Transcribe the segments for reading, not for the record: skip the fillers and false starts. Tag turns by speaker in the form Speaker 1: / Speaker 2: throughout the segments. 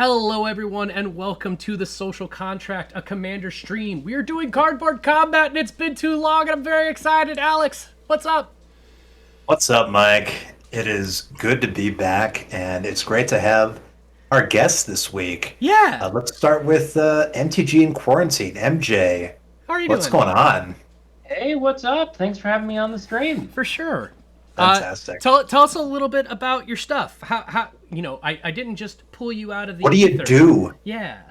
Speaker 1: Hello everyone and welcome to the Social Contract, a Commander stream. We are doing Cardboard Combat and it's been too long and I'm very excited. Alex, what's up?
Speaker 2: What's up, Mike? It is good to be back and it's great to have our guests this week.
Speaker 1: Yeah.
Speaker 2: Let's start with MTGInQuarantine. MJ,
Speaker 1: How are you
Speaker 2: what's
Speaker 1: doing?
Speaker 2: going on?
Speaker 3: Hey, what's up? Thanks for having me on the stream.
Speaker 1: For sure.
Speaker 2: Fantastic.
Speaker 1: Tell us a little bit about your stuff. How I didn't just pull you out of the
Speaker 2: What do you
Speaker 1: ether.
Speaker 2: do?
Speaker 1: Yeah.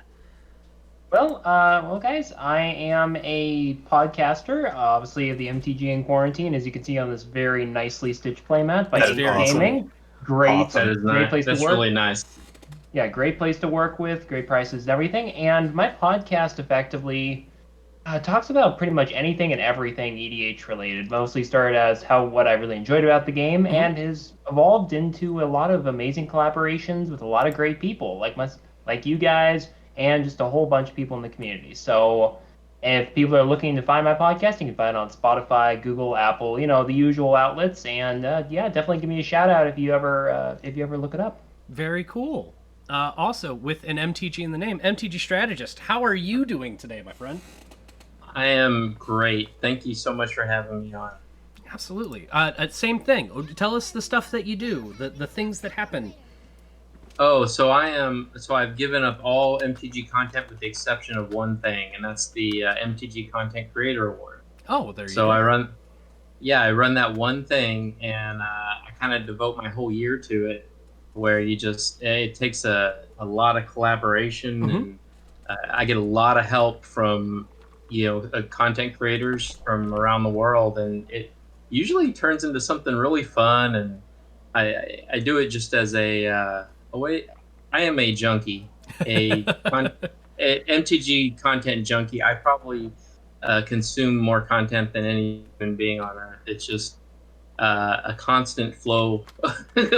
Speaker 3: Well, guys, I am a podcaster, obviously of the MTGInQuarantine, as you can see on this very nicely stitched playmat by
Speaker 2: That's
Speaker 3: Ink
Speaker 2: awesome.
Speaker 3: Gaming. Great,
Speaker 2: Awesome.
Speaker 4: That is
Speaker 3: great
Speaker 4: nice.
Speaker 3: place
Speaker 4: That's
Speaker 3: to work.
Speaker 4: really nice.
Speaker 3: Yeah, great place to work with, great prices and everything. And my podcast effectively talks about pretty much anything and everything EDH related. Mostly started as what I really enjoyed about the game, and has evolved into a lot of amazing collaborations with a lot of great people, like you guys, and just a whole bunch of people in the community. So if people are looking to find my podcast, you can find it on Spotify, Google, Apple, the usual outlets. And yeah, definitely give me a shout out if you ever look it up.
Speaker 1: Very cool. Also, with an MTG in the name, MTGStrategist. How are you doing today, my friend?
Speaker 4: I am great. Thank you so much for having me on.
Speaker 1: Absolutely. Same thing. Tell us the stuff that you do, the things that happen.
Speaker 4: Oh, so I've given up all MTG content with the exception of one thing, and that's the MTG Content Creator Award.
Speaker 1: Oh, there you
Speaker 4: So
Speaker 1: go.
Speaker 4: I run that one thing, and I kind of devote my whole year to it, where it takes a lot of collaboration, and I get a lot of help from content creators from around the world, and it usually turns into something really fun. And I do it just as a way. I am a junkie, a MTG content junkie. I probably consume more content than any human being on earth. It's just a constant flow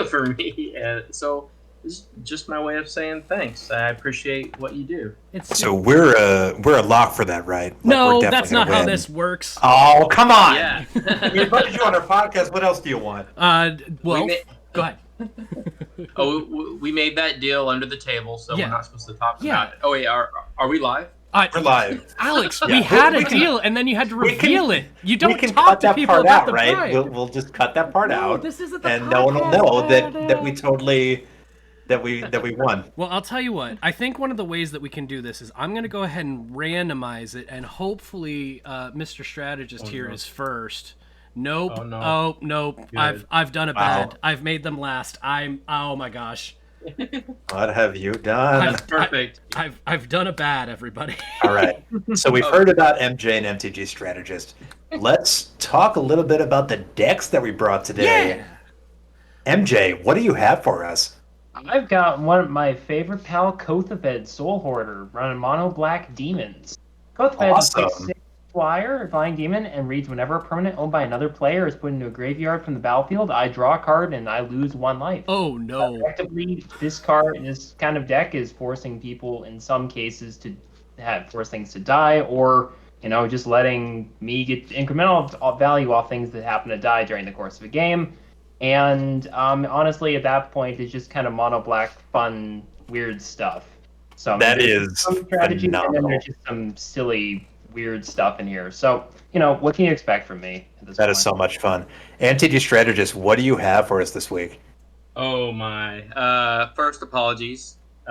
Speaker 4: for me, and so it's just my way of saying thanks. I appreciate what you do.
Speaker 2: So we're a lock for that, right? Like,
Speaker 1: No,
Speaker 2: we're definitely
Speaker 1: that's not
Speaker 2: gonna
Speaker 1: how
Speaker 2: win.
Speaker 1: this works.
Speaker 2: Oh, come on!
Speaker 4: Yeah.
Speaker 2: We invited you on our podcast. What else do you want?
Speaker 1: Well, go ahead.
Speaker 4: We made that deal under the table, so
Speaker 1: Yeah.
Speaker 4: we're not supposed to talk
Speaker 1: Yeah.
Speaker 4: about it. Oh wait, are we live?
Speaker 2: We're live.
Speaker 1: Alex,
Speaker 2: Yeah.
Speaker 1: we had
Speaker 2: We
Speaker 1: a
Speaker 2: can-
Speaker 1: deal, and then you had to
Speaker 2: we can-
Speaker 1: reveal it. You don't
Speaker 2: we can
Speaker 1: talk
Speaker 2: cut
Speaker 1: to
Speaker 2: that
Speaker 1: people
Speaker 2: part
Speaker 1: about
Speaker 2: out,
Speaker 1: the
Speaker 2: right?
Speaker 1: bride.
Speaker 2: We'll just cut that part
Speaker 1: No,
Speaker 2: out,
Speaker 1: this isn't the
Speaker 2: and no one will know
Speaker 1: podcast.
Speaker 2: that we totally that we won.
Speaker 1: Well, I'll tell you what. I think one of the ways that we can do this is I'm going to go ahead and randomize it, and hopefully Mr. Strategist here is first. Nope.
Speaker 4: Oh, no.
Speaker 1: Oh, nope.
Speaker 4: Good.
Speaker 1: I've done it
Speaker 2: Wow.
Speaker 1: bad. I've made them last. Oh my gosh.
Speaker 2: What have you done?
Speaker 4: Perfect.
Speaker 1: I've done it bad, everybody.
Speaker 2: All right. So we've heard about MJ and MTG Strategist. Let's talk a little bit about the decks that we brought today.
Speaker 1: Yeah.
Speaker 2: MJ, what do you have for us?
Speaker 3: I've got one of my favorite pal, Kothafed Soul Hoarder, running mono black demons. Kothafed is a
Speaker 2: Awesome.
Speaker 3: 6/6 flyer, flying demon, and reads whenever a permanent owned by another player is put into a graveyard from the battlefield, I draw a card and I lose 1 life.
Speaker 1: Oh no.
Speaker 3: Effectively, this kind of deck is forcing people in some cases to force things to die, or just letting me get incremental value off things that happen to die during the course of a game. And honestly, at that point, it's just kind of mono black, fun, weird stuff. So
Speaker 2: That
Speaker 3: there's
Speaker 2: is
Speaker 3: some strategy, and then
Speaker 2: phenomenal.
Speaker 3: there's just some silly, weird stuff in here. So what can you expect from me at this
Speaker 2: That
Speaker 3: point?
Speaker 2: is so much fun. MTG Strategist, what do you have for us this week?
Speaker 4: Oh my. First, apologies. You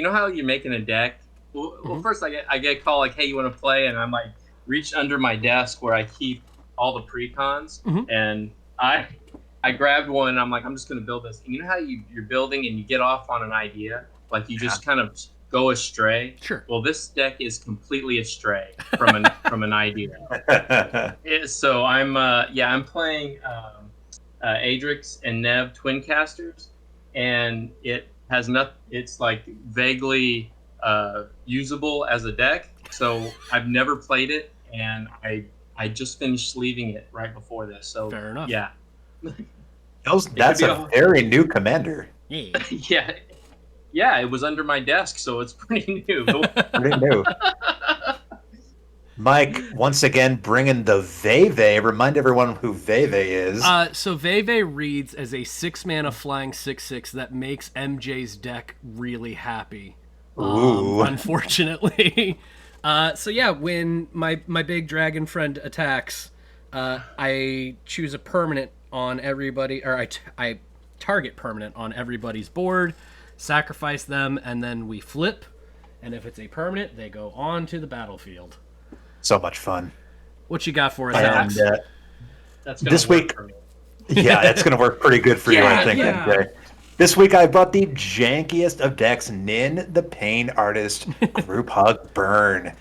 Speaker 4: know how you're making a deck? Well, first I get a call like, hey, you want to play? And I'm like, reach under my desk where I keep all the pre-cons, and I grabbed one, and I'm like, I'm just going to build this. And you know how you're building and you get off on an idea? Like you just kind of go astray?
Speaker 1: Sure.
Speaker 4: Well, this deck is completely astray from an idea. So I'm playing Adrix and Nev Twin Casters, and it has it's like vaguely usable as a deck. So I've never played it, and I just finished sleeving it right before this. So
Speaker 1: Fair enough.
Speaker 4: Yeah.
Speaker 2: That's
Speaker 4: be
Speaker 2: a very new commander.
Speaker 1: Yeah.
Speaker 4: Yeah, it was under my desk, so it's pretty new.
Speaker 2: Pretty new. Mike, once again, bringing the Veve. Remind everyone who Veve is.
Speaker 1: So Veve reads as a 6-mana flying 6/6 that makes MJ's deck really happy.
Speaker 2: Ooh.
Speaker 1: Unfortunately. So yeah, when my big dragon friend attacks, I choose a permanent on everybody, or I target permanent on everybody's board, sacrifice them, and then we flip. And if it's a permanent, they go on to the battlefield.
Speaker 2: So much fun.
Speaker 1: What you got for us,
Speaker 2: And
Speaker 1: Alex?
Speaker 4: That's gonna
Speaker 2: this
Speaker 4: work
Speaker 2: week,
Speaker 4: for me.
Speaker 2: yeah, that's going to work pretty good for you, I think.
Speaker 1: Yeah.
Speaker 2: MJ. This week I brought the jankiest of decks, Nin the Pain Artist Group Hug Burn.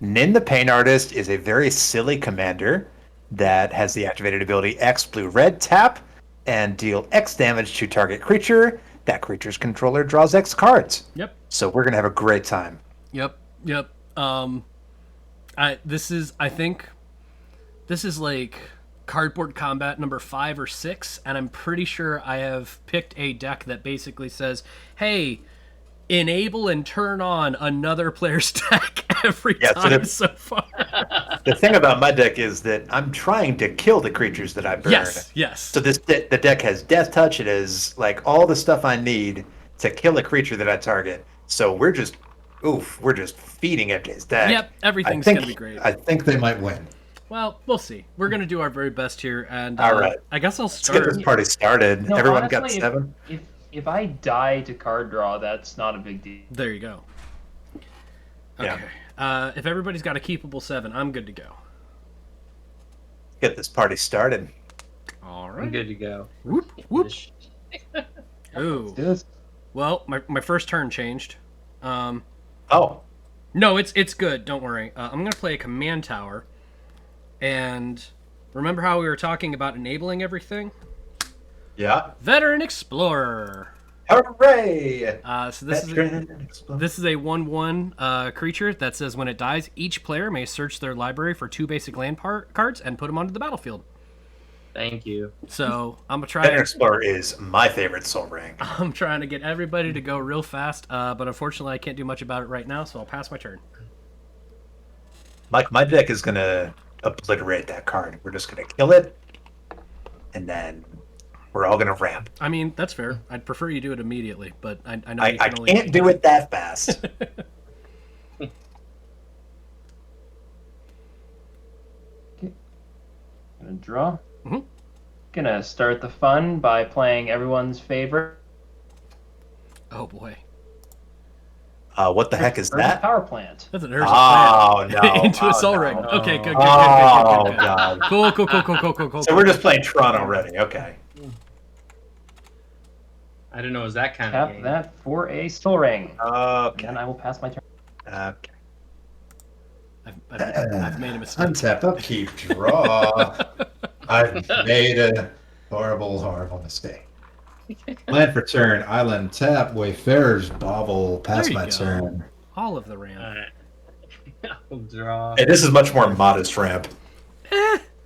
Speaker 2: Nin the Pain Artist is a very silly commander that has the activated ability X blue red tap and deal X damage to target creature. That creature's controller draws X cards.
Speaker 1: Yep.
Speaker 2: So we're going to have a great time.
Speaker 1: Yep. I think this is like Cardboard Combat number 5 or 6, and I'm pretty sure I have picked a deck that basically says, hey, enable and turn on another player's deck every time so far.
Speaker 2: The thing about my deck is that I'm trying to kill the creatures that I burn.
Speaker 1: Yes.
Speaker 2: So the deck has Death Touch. It has like all the stuff I need to kill a creature that I target. So we're just feeding MJ's deck.
Speaker 1: Yep, everything's going to be great.
Speaker 2: I think they might win.
Speaker 1: Well, we'll see. We're going to do our very best here, and
Speaker 2: all right.
Speaker 1: I guess I'll
Speaker 2: Let's
Speaker 1: start.
Speaker 2: get this party started.
Speaker 3: No,
Speaker 2: Everyone
Speaker 3: honestly,
Speaker 2: got 7?
Speaker 3: If I die to card draw, that's not a big deal.
Speaker 1: There you go. Okay.
Speaker 2: Yeah.
Speaker 1: If everybody's got a keepable 7, I'm good to go.
Speaker 2: Get this party started.
Speaker 1: All
Speaker 4: I'm
Speaker 1: right.
Speaker 4: good to go.
Speaker 1: Whoop, whoop. Ooh.
Speaker 3: Do this.
Speaker 1: Well, my first turn changed.
Speaker 2: Oh.
Speaker 1: No, it's good. Don't worry. I'm going to play a command tower. And remember how we were talking about enabling everything?
Speaker 2: Yeah.
Speaker 1: Veteran Explorer.
Speaker 2: Hooray!
Speaker 1: So this is a 1/1 creature that says when it dies, each player may search their library for 2 basic land cards and put them onto the battlefield.
Speaker 4: Thank you.
Speaker 1: So I'm gonna try.
Speaker 2: Veteran Explorer is my favorite Soul Ring.
Speaker 1: I'm trying to get everybody to go real fast, but unfortunately I can't do much about it right now, so I'll pass my turn.
Speaker 2: Mike, my deck is gonna obliterate that card. We're just gonna kill it, and then we're all gonna ramp.
Speaker 1: I mean, that's fair. I'd prefer you do it immediately, but I know
Speaker 2: I
Speaker 1: you can only
Speaker 2: can't do it that fast.
Speaker 3: Gonna draw.
Speaker 1: Mhm.
Speaker 3: Gonna start the fun by playing everyone's favorite.
Speaker 1: Oh boy,
Speaker 2: What the heck is
Speaker 3: Urban
Speaker 2: that?
Speaker 3: Power plant.
Speaker 1: that's an urgent
Speaker 2: Oh,
Speaker 1: plan
Speaker 2: no.
Speaker 1: into a
Speaker 2: Oh,
Speaker 1: soul
Speaker 2: no.
Speaker 1: ring. Okay, good.
Speaker 2: Oh, God.
Speaker 1: Cool.
Speaker 2: So we're just playing Tron already. Okay.
Speaker 4: I didn't know it was that kind of
Speaker 3: Tap
Speaker 4: game.
Speaker 3: that for a soul ring.
Speaker 2: Okay.
Speaker 3: And I will pass my turn.
Speaker 2: Okay.
Speaker 1: I've made a mistake.
Speaker 5: Untap, upkeep, draw. I've made a horrible mistake. Land for turn, island, tap, Wayfarer's Bauble, pass
Speaker 1: There you
Speaker 5: my
Speaker 1: go.
Speaker 5: turn.
Speaker 1: All of the ramp.
Speaker 4: Alright. I'll draw.
Speaker 2: Hey, this is much more modest ramp.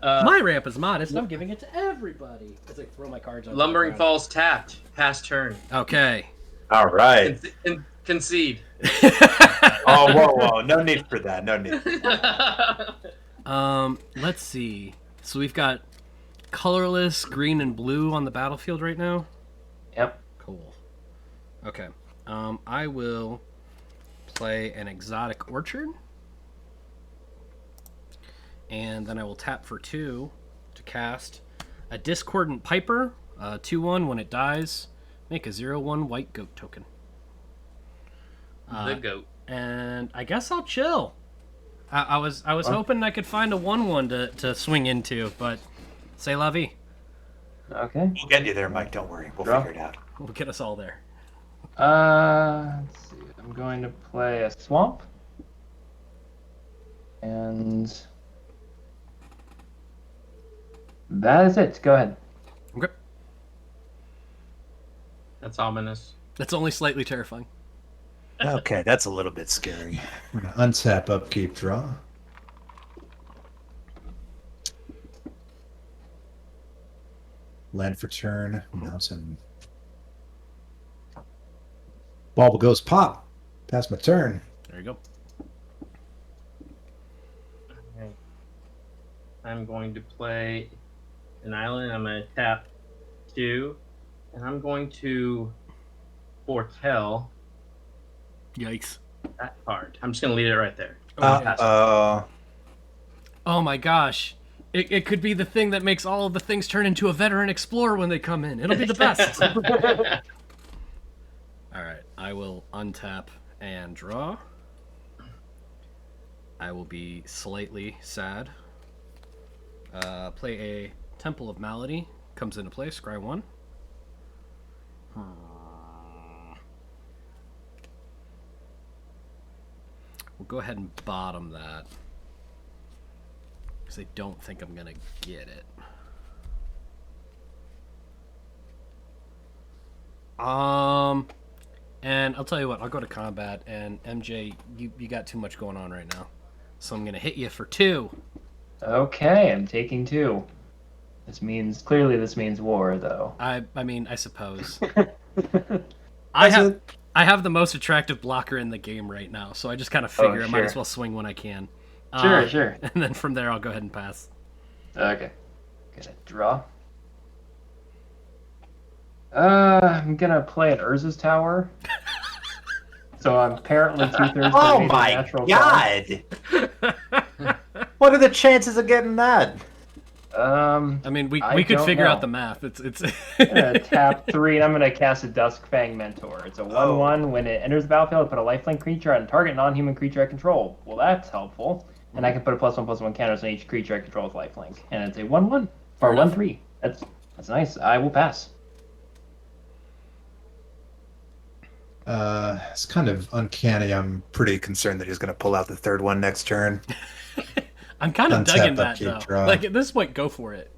Speaker 1: My ramp is modest. I'm giving it to everybody. As I throw my cards on.
Speaker 4: Lumbering Falls tapped. Pass turn.
Speaker 1: Okay.
Speaker 2: All right.
Speaker 4: Concede.
Speaker 2: Oh, whoa. No need for that. No need.
Speaker 1: Let's see. So we've got colorless green and blue on the battlefield right now.
Speaker 3: Yep.
Speaker 1: Cool. Okay. I will play an Exotic Orchard. And then I will tap for 2 to cast a Discordant Piper, 2/1. When it dies, make a 0/1 white goat token.
Speaker 4: The goat.
Speaker 1: And I guess I'll chill. I was hoping I could find a 1/1 to swing into, but c'est la vie.
Speaker 3: Okay.
Speaker 2: We'll get you there, Mike. Don't worry. We'll
Speaker 3: Draw.
Speaker 2: figure it out.
Speaker 1: We'll get us all there.
Speaker 3: Let's see. I'm going to play a swamp. And that is it. Go ahead.
Speaker 1: Okay.
Speaker 4: That's ominous.
Speaker 1: That's only slightly terrifying.
Speaker 2: Okay, that's a little bit scary.
Speaker 5: I'm gonna untap, upkeep, draw. Land for turn, mountain. Bauble goes pop. Pass my turn.
Speaker 1: There you go.
Speaker 4: I'm going to play an island. I'm going to tap 2, and I'm going to foretell
Speaker 1: Yikes.
Speaker 4: that card. I'm just going to leave it right there.
Speaker 1: Okay.
Speaker 2: Oh,
Speaker 1: my gosh. It could be the thing that makes all of the things turn into a veteran explorer when they come in. It'll be the best. All right, I will untap and draw. I will be slightly sad. Play a Temple of Malady. Comes into play, scry 1. We'll go ahead and bottom that. Because I don't think I'm going to get it. And I'll tell you what, I'll go to combat, and MJ, you got too much going on right now. So I'm going to hit you for 2.
Speaker 3: Okay, I'm taking 2. This means war, though.
Speaker 1: I mean, I suppose. I have the most attractive blocker in the game right now, so I just kind of figure I might as well swing when I can.
Speaker 3: Sure.
Speaker 1: And then from there, I'll go ahead and pass.
Speaker 3: Okay. Gonna draw. I'm gonna play an Urza's Tower. So I'm apparently 2/3
Speaker 2: oh my
Speaker 3: natural
Speaker 2: god! What are the chances of getting that?
Speaker 1: I mean, we could figure out the math. It's.
Speaker 3: I'm gonna tap 3, and I'm gonna cast a Duskfang Mentor. It's a 1/1. When it enters the battlefield, I put a lifelink creature on target non-human creature I control. Well, that's helpful. And I can put a +1/+1 counters on each creature I control with lifelink. And it's a 1/1 or 1/3. That's nice. I will pass.
Speaker 5: It's kind of uncanny. I'm
Speaker 2: Pretty concerned that he's going to pull out the third one next turn.
Speaker 1: I'm kind of
Speaker 5: Untap,
Speaker 1: digging that
Speaker 5: upkeep,
Speaker 1: though.
Speaker 5: draw.
Speaker 1: Like at this point, go for it.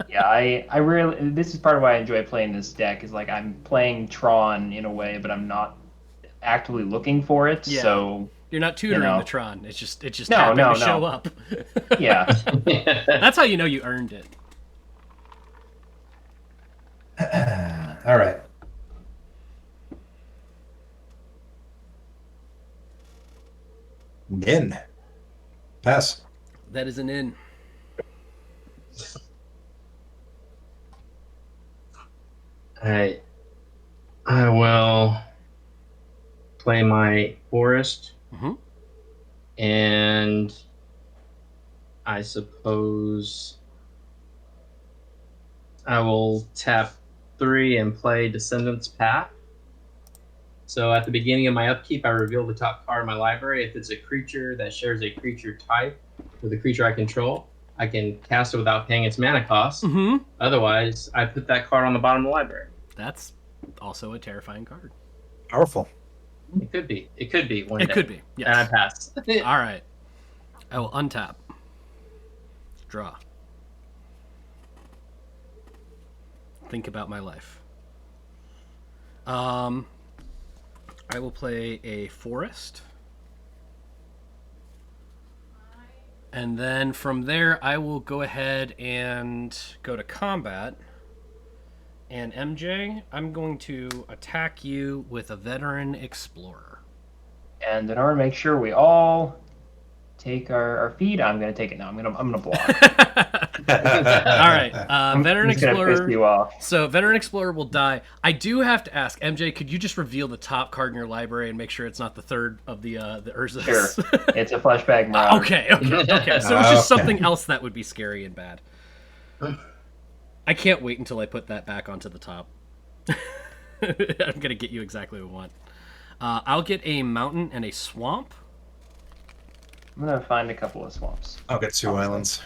Speaker 3: Yeah, I really. This is part of why I enjoy playing this deck. Is like I'm playing Tron in a way, but I'm not actively looking for it.
Speaker 1: Yeah.
Speaker 3: So
Speaker 1: you're not tutoring the Tron. It's just
Speaker 3: No,
Speaker 1: happened
Speaker 3: no,
Speaker 1: to
Speaker 3: no.
Speaker 1: show up.
Speaker 3: yeah.
Speaker 1: That's how you know you earned it.
Speaker 5: all right.
Speaker 2: Nin.
Speaker 5: Pass.
Speaker 1: That is an in.
Speaker 4: Alright. I will play my forest.
Speaker 1: Mhm.
Speaker 4: And I suppose I will tap 3 and play Descendant's Path. So at the beginning of my upkeep, I reveal the top card of my library. If it's a creature that shares a creature type with a creature I control, I can cast it without paying its mana cost.
Speaker 1: Mm-hmm.
Speaker 4: Otherwise, I put that card on the bottom of the library.
Speaker 1: That's also a terrifying card.
Speaker 2: Powerful.
Speaker 4: It could be. It could be one day.
Speaker 1: It could be. Yes.
Speaker 4: And I pass.
Speaker 1: All right. I will untap. Draw. Think about my life. I will play a forest. And then from there, I will go ahead and go to combat. And MJ, I'm going to attack you with a veteran explorer.
Speaker 3: And in order to make sure we all take our feed, I'm gonna take it now. I'm gonna block.
Speaker 1: All right, veteran
Speaker 3: I'm just gonna
Speaker 1: explorer.
Speaker 3: piss you off.
Speaker 1: So veteran explorer will die. I do have to ask MJ, could you just reveal the top card in your library and make sure it's not the third of the Urzas?
Speaker 3: Sure. It's a flashback Mirage.
Speaker 1: Okay. So it's just something else that would be scary and bad. I can't wait until I put that back onto the top. I'm gonna get you exactly what I want. I'll get a mountain and a swamp.
Speaker 3: I'm gonna find a couple of swamps.
Speaker 2: I'll get 2 islands.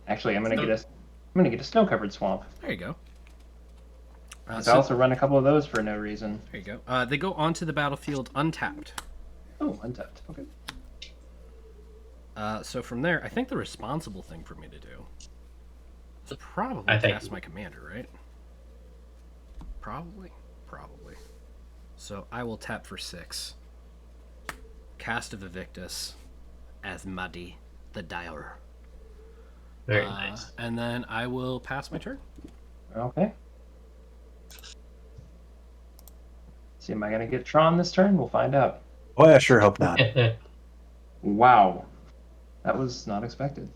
Speaker 3: Actually, I'm gonna get a snow-covered swamp.
Speaker 1: There you go.
Speaker 3: I also run a couple of those for no reason.
Speaker 1: There you go. They go onto the battlefield untapped.
Speaker 3: Oh, untapped. Okay.
Speaker 1: So from there, I think the responsible thing for me to do is probably cast my commander, right? Probably. So I will tap for 6. Cast of Evictus as Muddy the Dire.
Speaker 4: Very nice.
Speaker 1: And then I will pass my turn.
Speaker 3: Okay. See, am I gonna get Tron this turn? We'll find out.
Speaker 2: Boy, I sure hope not.
Speaker 3: Wow. That was not expected.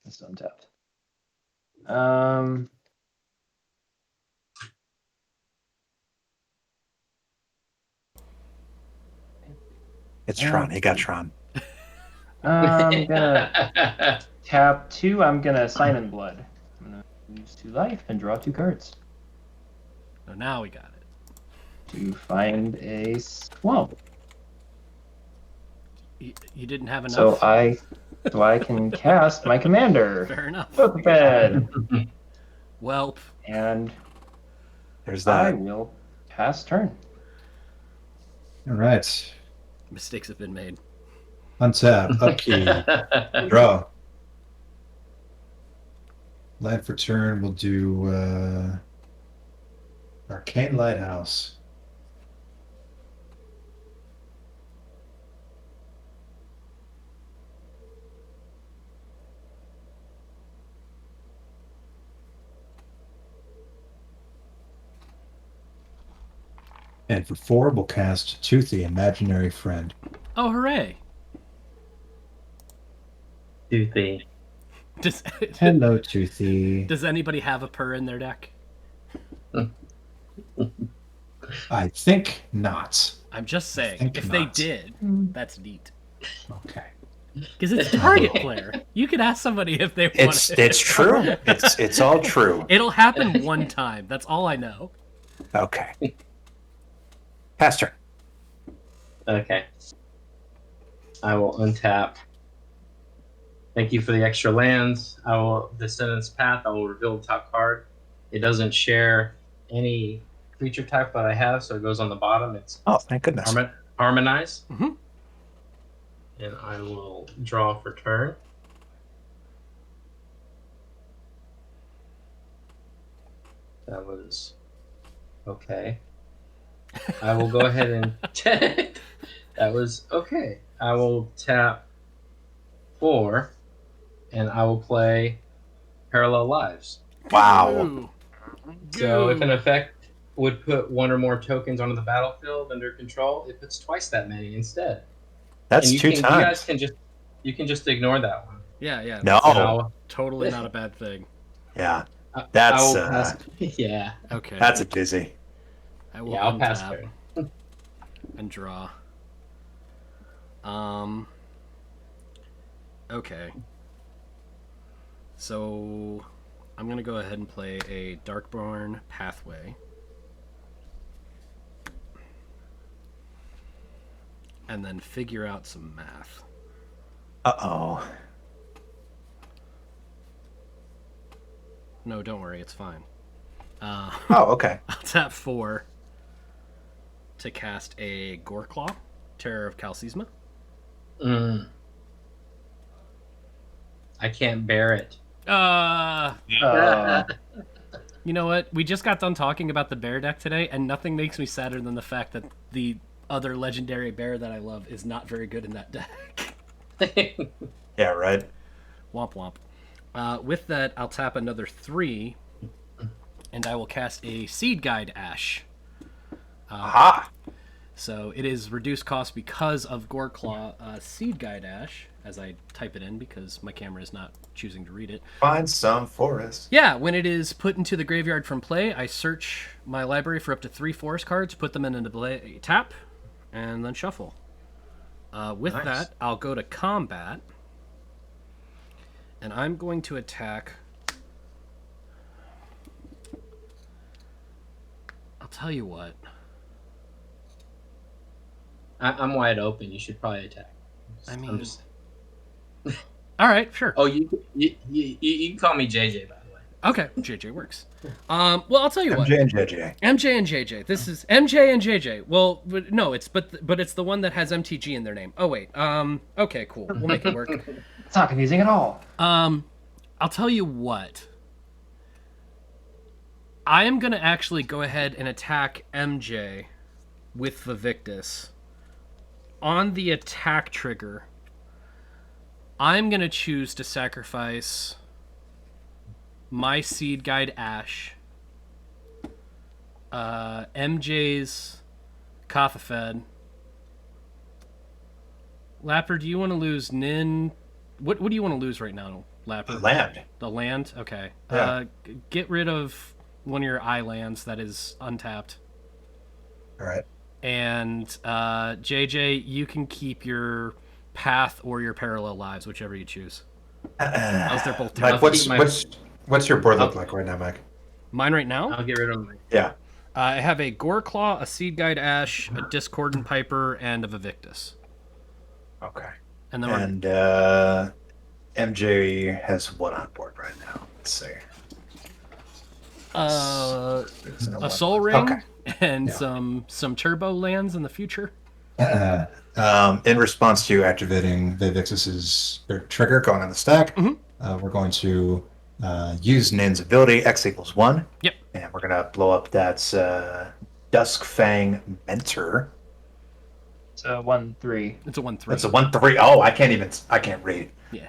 Speaker 3: It's untapped.
Speaker 2: It's Tron. He got Tron.
Speaker 3: I'm gonna tap 2. I'm gonna Sign in Blood. I'm gonna use 2 life and draw 2 cards
Speaker 1: So now we got it.
Speaker 3: to find a swamp.
Speaker 1: You didn't have enough.
Speaker 3: So I can cast my commander.
Speaker 1: Fair enough.
Speaker 3: Book bed.
Speaker 1: Welp.
Speaker 3: And
Speaker 2: There's
Speaker 3: I
Speaker 2: that.
Speaker 3: will pass turn.
Speaker 5: All right.
Speaker 1: Mistakes have been made.
Speaker 5: Untap, upkeep, draw. Land for turn, we'll do Arcane Lighthouse. And for 4, we'll cast Toothy, Imaginary Friend.
Speaker 1: Oh, hooray!
Speaker 4: Toothy.
Speaker 5: Hello, Toothy.
Speaker 1: Does anybody have a purr in their deck?
Speaker 5: I think not.
Speaker 1: I'm just saying.
Speaker 5: think
Speaker 1: If
Speaker 5: not.
Speaker 1: they did, that's neat.
Speaker 5: Okay.
Speaker 1: Because it's a target player. You could ask somebody if they want
Speaker 2: It's true. It's all true.
Speaker 1: It'll happen one time. That's all I know.
Speaker 2: Okay. Pass turn.
Speaker 4: Okay. I will untap. Thank you for the extra lands. I will Descendant's Path. I will reveal the top card. It doesn't share any creature type that I have, so it goes on the bottom. It's
Speaker 2: Oh, thank goodness.
Speaker 4: Harmonize.
Speaker 1: Mm-hmm.
Speaker 4: And I will draw for turn. That was okay. I will go ahead and that was okay. I will tap 4 and I will play Parallel Lives.
Speaker 2: Wow.
Speaker 1: Ooh.
Speaker 4: So if an
Speaker 1: Goo.
Speaker 4: effect would put 1 or more tokens onto the battlefield under control, it puts twice that many instead.
Speaker 2: That's
Speaker 4: and
Speaker 2: 2
Speaker 4: you
Speaker 2: times.
Speaker 4: guys can just ignore that one.
Speaker 1: Yeah.
Speaker 2: No.
Speaker 4: And I'll-
Speaker 1: Totally not a bad thing.
Speaker 2: Yeah.
Speaker 4: I
Speaker 2: That's
Speaker 4: will pass, yeah.
Speaker 1: Okay.
Speaker 2: that's a dizzy.
Speaker 1: I will
Speaker 4: Yeah, I'll pass
Speaker 1: untap
Speaker 4: turn.
Speaker 1: and draw. Okay. So I'm gonna go ahead and play a Darkborn Pathway. And then figure out some math.
Speaker 2: Uh-oh.
Speaker 1: No, don't worry, it's fine.
Speaker 2: Oh, okay.
Speaker 1: I'll tap 4 to cast a Goreclaw, Terror of Calcisma.
Speaker 4: I can't bear it.
Speaker 1: You know what? We just got done talking about the bear deck today, and nothing makes me sadder than the fact that the other legendary bear that I love is not very good in that deck.
Speaker 2: Yeah, right.
Speaker 1: Womp womp. With that, I'll tap another 3, and I will cast a Seed Guide Ash.
Speaker 2: Aha.
Speaker 1: So it is reduced cost because of Goreclaw. Seed Guide Ash, as I type it in because my camera is not choosing to read it.
Speaker 2: Find some forest.
Speaker 1: Yeah, when it is put into the graveyard from play, I search my library for up to 3 forest cards, put them into play, tap, and then shuffle. With
Speaker 4: Nice.
Speaker 1: that, I'll go to combat, and I'm going to attack. I'll tell you what.
Speaker 4: I'm wide open. You should probably attack.
Speaker 1: I mean-
Speaker 4: I'm just.
Speaker 1: All right, sure.
Speaker 4: Oh, you can call me JJ, by the way.
Speaker 1: Okay, JJ works. Well, I'll tell you what.
Speaker 2: MJ and JJ.
Speaker 1: MJ and JJ. This is MJ and JJ. Well, no, it's but it's the one that has MTG in their name. Oh wait. Okay, cool. We'll make it work.
Speaker 3: It's not confusing at all.
Speaker 1: I'll tell you what. I am gonna actually go ahead and attack MJ with Vivictus. On the attack trigger, I'm gonna choose to sacrifice my Seed Guide Ash, MJ's Kothafed, Lapper, do you want to lose Nin? What do you want to lose right now, Lapper?
Speaker 2: Land.
Speaker 1: The land? Okay.
Speaker 2: Yeah.
Speaker 1: Get rid of one of your islands that is untapped.
Speaker 2: All right.
Speaker 1: And JJ, you can keep your path or your parallel lives, whichever you choose. They're both
Speaker 2: Mike,
Speaker 1: terrible.
Speaker 2: what's your board look like right now, Mike?
Speaker 1: Mine right now?
Speaker 4: I'll get rid of my.
Speaker 2: Yeah.
Speaker 1: I have a Goreclaw, a Seed Guide Ash, a Discordant Piper, and a Vivictus.
Speaker 2: Okay.
Speaker 1: And then
Speaker 2: MJ has what on board right now? Let's see.
Speaker 1: a Soul Ring
Speaker 2: Okay.
Speaker 1: and some Turbo lands in the future.
Speaker 2: In response to you activating the Vivixus's trigger going on the stack, we're going to use Nin's ability, X equals 1.
Speaker 1: Yep.
Speaker 2: And we're going to blow up that Duskfang Mentor.
Speaker 3: It's a 1/3.
Speaker 1: It's a 1/3.
Speaker 2: That's a 1/3. Oh, I can't read.
Speaker 1: Yeah.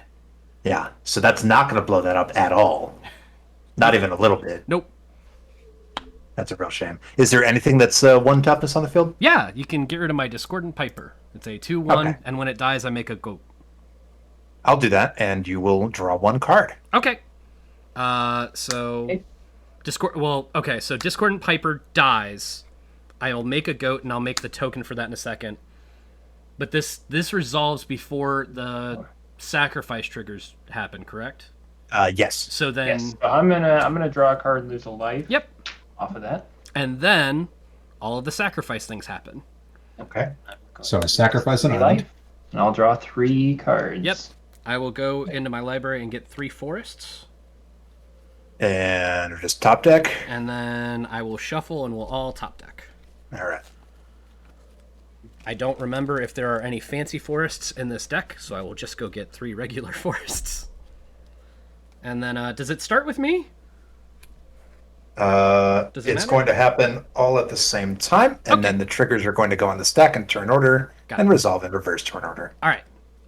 Speaker 2: Yeah. So that's not going to blow that up at all. Not even a little bit.
Speaker 1: Nope.
Speaker 2: That's a real shame. Is there anything that's 1 toughness on the field?
Speaker 1: Yeah, you can get rid of my Discordant Piper. It's a 2/1,
Speaker 2: Okay.
Speaker 1: and when it dies, I make a goat.
Speaker 2: I'll do that, and you will draw 1 card.
Speaker 1: Okay. So Discordant Piper dies. I'll make a goat, and I'll make the token for that in a second. But this resolves before the sacrifice triggers happen, correct?
Speaker 2: Yes.
Speaker 1: So then,
Speaker 3: Yes. So I'm gonna draw a card and lose a life.
Speaker 1: Yep.
Speaker 3: Off of that.
Speaker 1: And then all of the sacrifice things happen.
Speaker 2: Okay.
Speaker 5: So I sacrifice an
Speaker 3: 3
Speaker 5: island.
Speaker 3: life, and I'll draw 3 cards.
Speaker 1: Yep. I will go into my library and get 3 forests,
Speaker 2: And just top deck.
Speaker 1: and then I will shuffle, and we'll all top deck.
Speaker 2: All right.
Speaker 1: I don't remember if there are any fancy forests in this deck, so I will just go get 3 regular forests. And then, does it start with me? Does it
Speaker 2: It's
Speaker 1: matter?
Speaker 2: going to happen all at the same time, and then the triggers are going to go on the stack in turn order
Speaker 1: Got
Speaker 2: and
Speaker 1: it.
Speaker 2: resolve in reverse turn order.
Speaker 1: All right.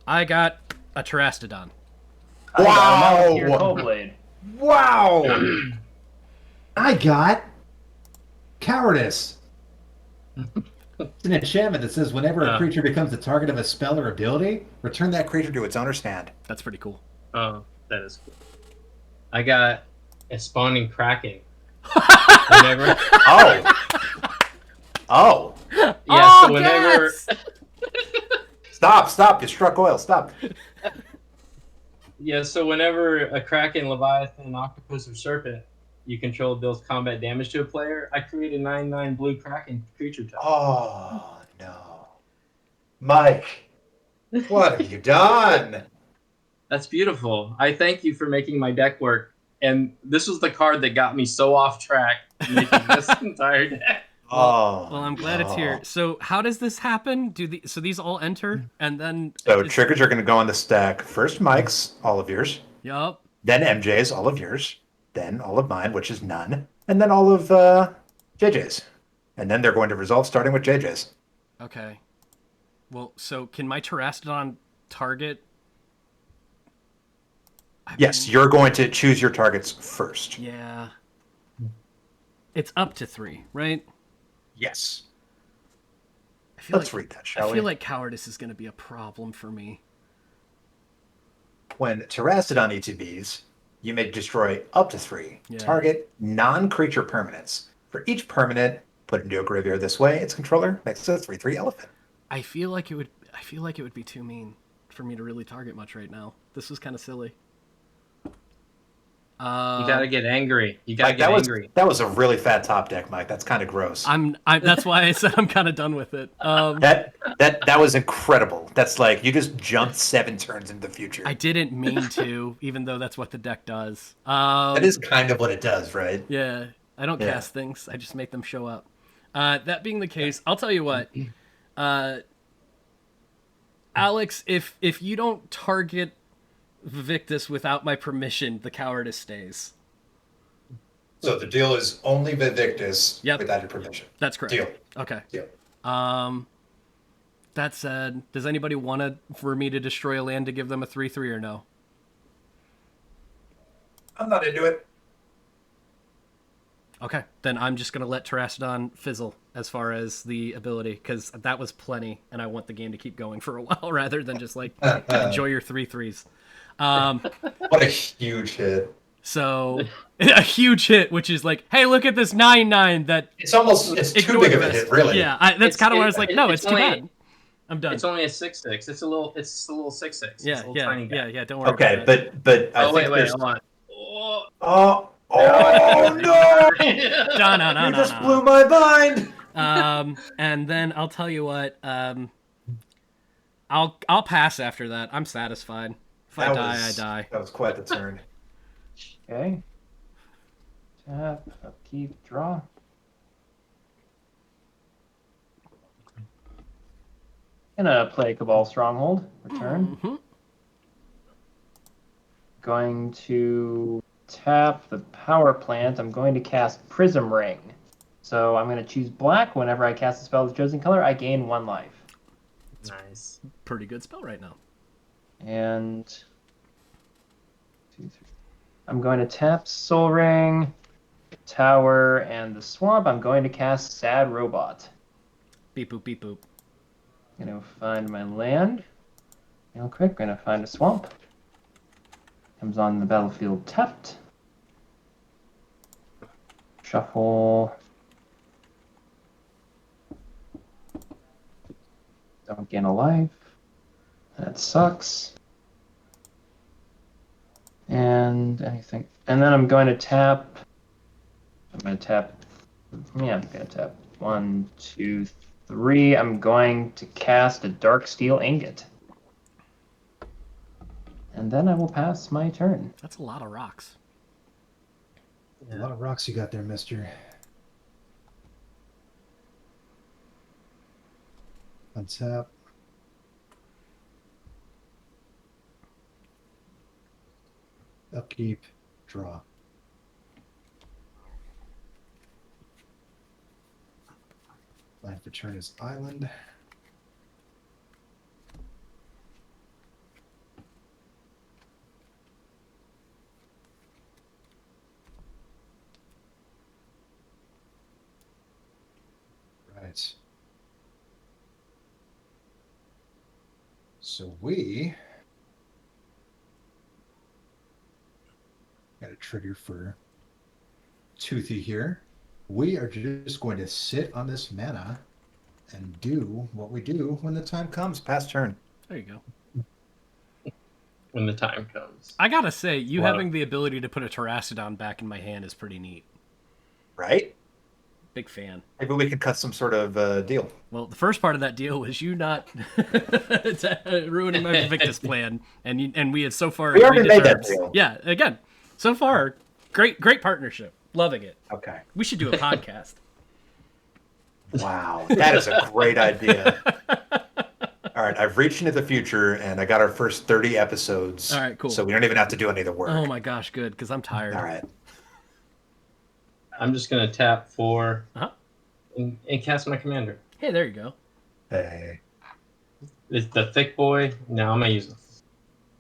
Speaker 1: I got a Terastodon.
Speaker 3: I got a
Speaker 2: Wow.
Speaker 3: Mountaineer Coldblade.
Speaker 2: Wow!
Speaker 5: I got cowardice. It's an enchantment that says whenever a creature becomes the target of a spell or ability,
Speaker 2: Return that creature to its owner's hand.
Speaker 1: That's pretty cool.
Speaker 4: Oh, that is cool. I got a spawning Kraken. Whenever.
Speaker 2: Oh! Oh!
Speaker 4: Yeah, so whenever.
Speaker 2: Stop! You struck oil. Stop.
Speaker 4: Yeah, so whenever a Kraken, Leviathan, Octopus, or Serpent you control deals combat damage to a player, I create a 9/9 blue Kraken creature type.
Speaker 2: Oh, no. Mike, what have you done?
Speaker 4: That's beautiful. I thank you for making my deck work. And this was the card that got me so off track making this entire deck.
Speaker 2: Oh.
Speaker 1: Well, I'm glad it's here. So how does this happen? So these all enter, and then
Speaker 2: So triggers are going to go on the stack. First Mike's, all of yours.
Speaker 1: Yup.
Speaker 2: Then MJ's, all of yours. Then all of mine, which is none. And then all of JJ's. And then they're going to resolve starting with JJ's.
Speaker 1: Okay. Well, so can my Terastodon target?
Speaker 2: Yes, you're going to choose your targets first.
Speaker 1: Yeah. It's up to 3, right?
Speaker 2: Yes.
Speaker 1: I feel
Speaker 2: Let's
Speaker 1: like,
Speaker 2: read that, shall
Speaker 1: I
Speaker 2: we?
Speaker 1: feel like cowardice is going to be a problem for me.
Speaker 2: When Terastodon ETBs, you may destroy up to 3
Speaker 1: Yeah.
Speaker 2: target non-creature permanents. For each permanent put into a graveyard this way, its controller makes a 3/3 elephant.
Speaker 1: I feel like it would be too mean for me to really target much right now. This was kind of silly.
Speaker 4: You gotta get angry. You gotta
Speaker 2: Mike,
Speaker 4: get angry.
Speaker 2: that was a really fat top deck, Mike. That's kind of gross.
Speaker 1: That's why I said I'm kind of done with it.
Speaker 2: That was incredible. That's like you just jumped 7 turns into the future.
Speaker 1: I didn't mean to, even though that's what the deck does.
Speaker 2: That is kind of what it does, right?
Speaker 1: Yeah, I don't
Speaker 2: Yeah.
Speaker 1: cast things. I just make them show up. That being the case, I'll tell you what. Alex, if you don't target Victus without my permission, the cowardice stays.
Speaker 2: So the deal is only Vivictus
Speaker 1: Yep.
Speaker 2: without your permission.
Speaker 1: That's correct.
Speaker 2: Deal.
Speaker 1: Okay.
Speaker 2: Deal.
Speaker 1: That said, does anybody want for me to destroy a land to give them a 3/3 or no?
Speaker 2: I'm not into it.
Speaker 1: Okay, then I'm just going to let Terastodon fizzle as far as the ability, because that was plenty, and I want the game to keep going for a while rather than just, like, enjoy your 3/3s.
Speaker 2: What a huge hit.
Speaker 1: So, a huge hit, which is like, hey, look at this 9/9 that
Speaker 2: It's too
Speaker 1: ignored
Speaker 2: big
Speaker 1: the
Speaker 2: of a
Speaker 1: rest.
Speaker 2: hit, really.
Speaker 1: Yeah, that's kind of what I was like, no, it's too
Speaker 4: only-
Speaker 1: bad. I'm done.
Speaker 4: It's only a 6/6. It's a little 6/6. It's a little tiny guy.
Speaker 1: yeah, don't worry
Speaker 2: Okay,
Speaker 1: about that.
Speaker 2: but I
Speaker 4: Oh
Speaker 2: think
Speaker 4: wait,
Speaker 2: there's...
Speaker 4: hold on. Oh,
Speaker 2: Oh no!
Speaker 1: No,
Speaker 2: You just blew my mind.
Speaker 1: And then I'll tell you what, I'll pass after that. I'm satisfied. If I die, I die.
Speaker 2: That was quite the turn.
Speaker 3: Okay. Tap, upkeep, draw. Gonna play Cabal Stronghold. Return.
Speaker 1: Mm-hmm.
Speaker 3: Going to tap the power plant. I'm going to cast Prism Ring. So I'm going to choose black. Whenever I cast a spell with the chosen color, I gain 1 life.
Speaker 4: nice.
Speaker 1: Pretty good spell right now.
Speaker 3: And 2, 3. I'm going to tap Soul Ring, Tower, and the Swamp. I'm going to cast Sad Robot.
Speaker 1: Beep boop, beep boop.
Speaker 3: I'm going to find my land. Real quick, going to find a swamp. Comes on the battlefield tapped. Shuffle. Don't gain a life. That sucks. And anything. And then I'm going to tap. I'm going to tap. Yeah, I'm going to tap 1, 2, 3. I'm going to cast a Dark Steel Ingot. And then I will pass my turn.
Speaker 1: That's a lot of rocks.
Speaker 5: A lot of rocks you got there, mister. Untap. Upkeep. Draw. Land for turn is Island. Right. So we got a trigger for Toothy here. We are just going to sit on this mana and do what we do when the time comes. Pass turn.
Speaker 1: There you go.
Speaker 4: When the time comes.
Speaker 1: I gotta say, you
Speaker 2: Wow.
Speaker 1: having the ability to put a Terastodon back in my hand is pretty neat.
Speaker 2: Right?
Speaker 1: Big fan.
Speaker 2: Maybe we could cut some sort of deal.
Speaker 1: Well, the first part of that deal was you not ruining my Victus plan, and we had so far
Speaker 2: We already
Speaker 1: agreed to
Speaker 2: made that
Speaker 1: terms.
Speaker 2: deal.
Speaker 1: Yeah, again, so far, great partnership, loving it.
Speaker 2: Okay.
Speaker 1: We should do a podcast.
Speaker 2: Wow, that is a great idea. All right, I've reached into the future, and I got our first 30 episodes.
Speaker 1: All right, cool.
Speaker 2: So we don't even have to do any of the work.
Speaker 1: Oh my gosh, good, because I'm tired.
Speaker 2: All right.
Speaker 4: I'm just gonna tap 4
Speaker 1: Uh-huh.
Speaker 4: and cast my commander.
Speaker 1: Hey, there you go.
Speaker 2: Hey.
Speaker 4: It's the thick boy. No, I'm gonna use it.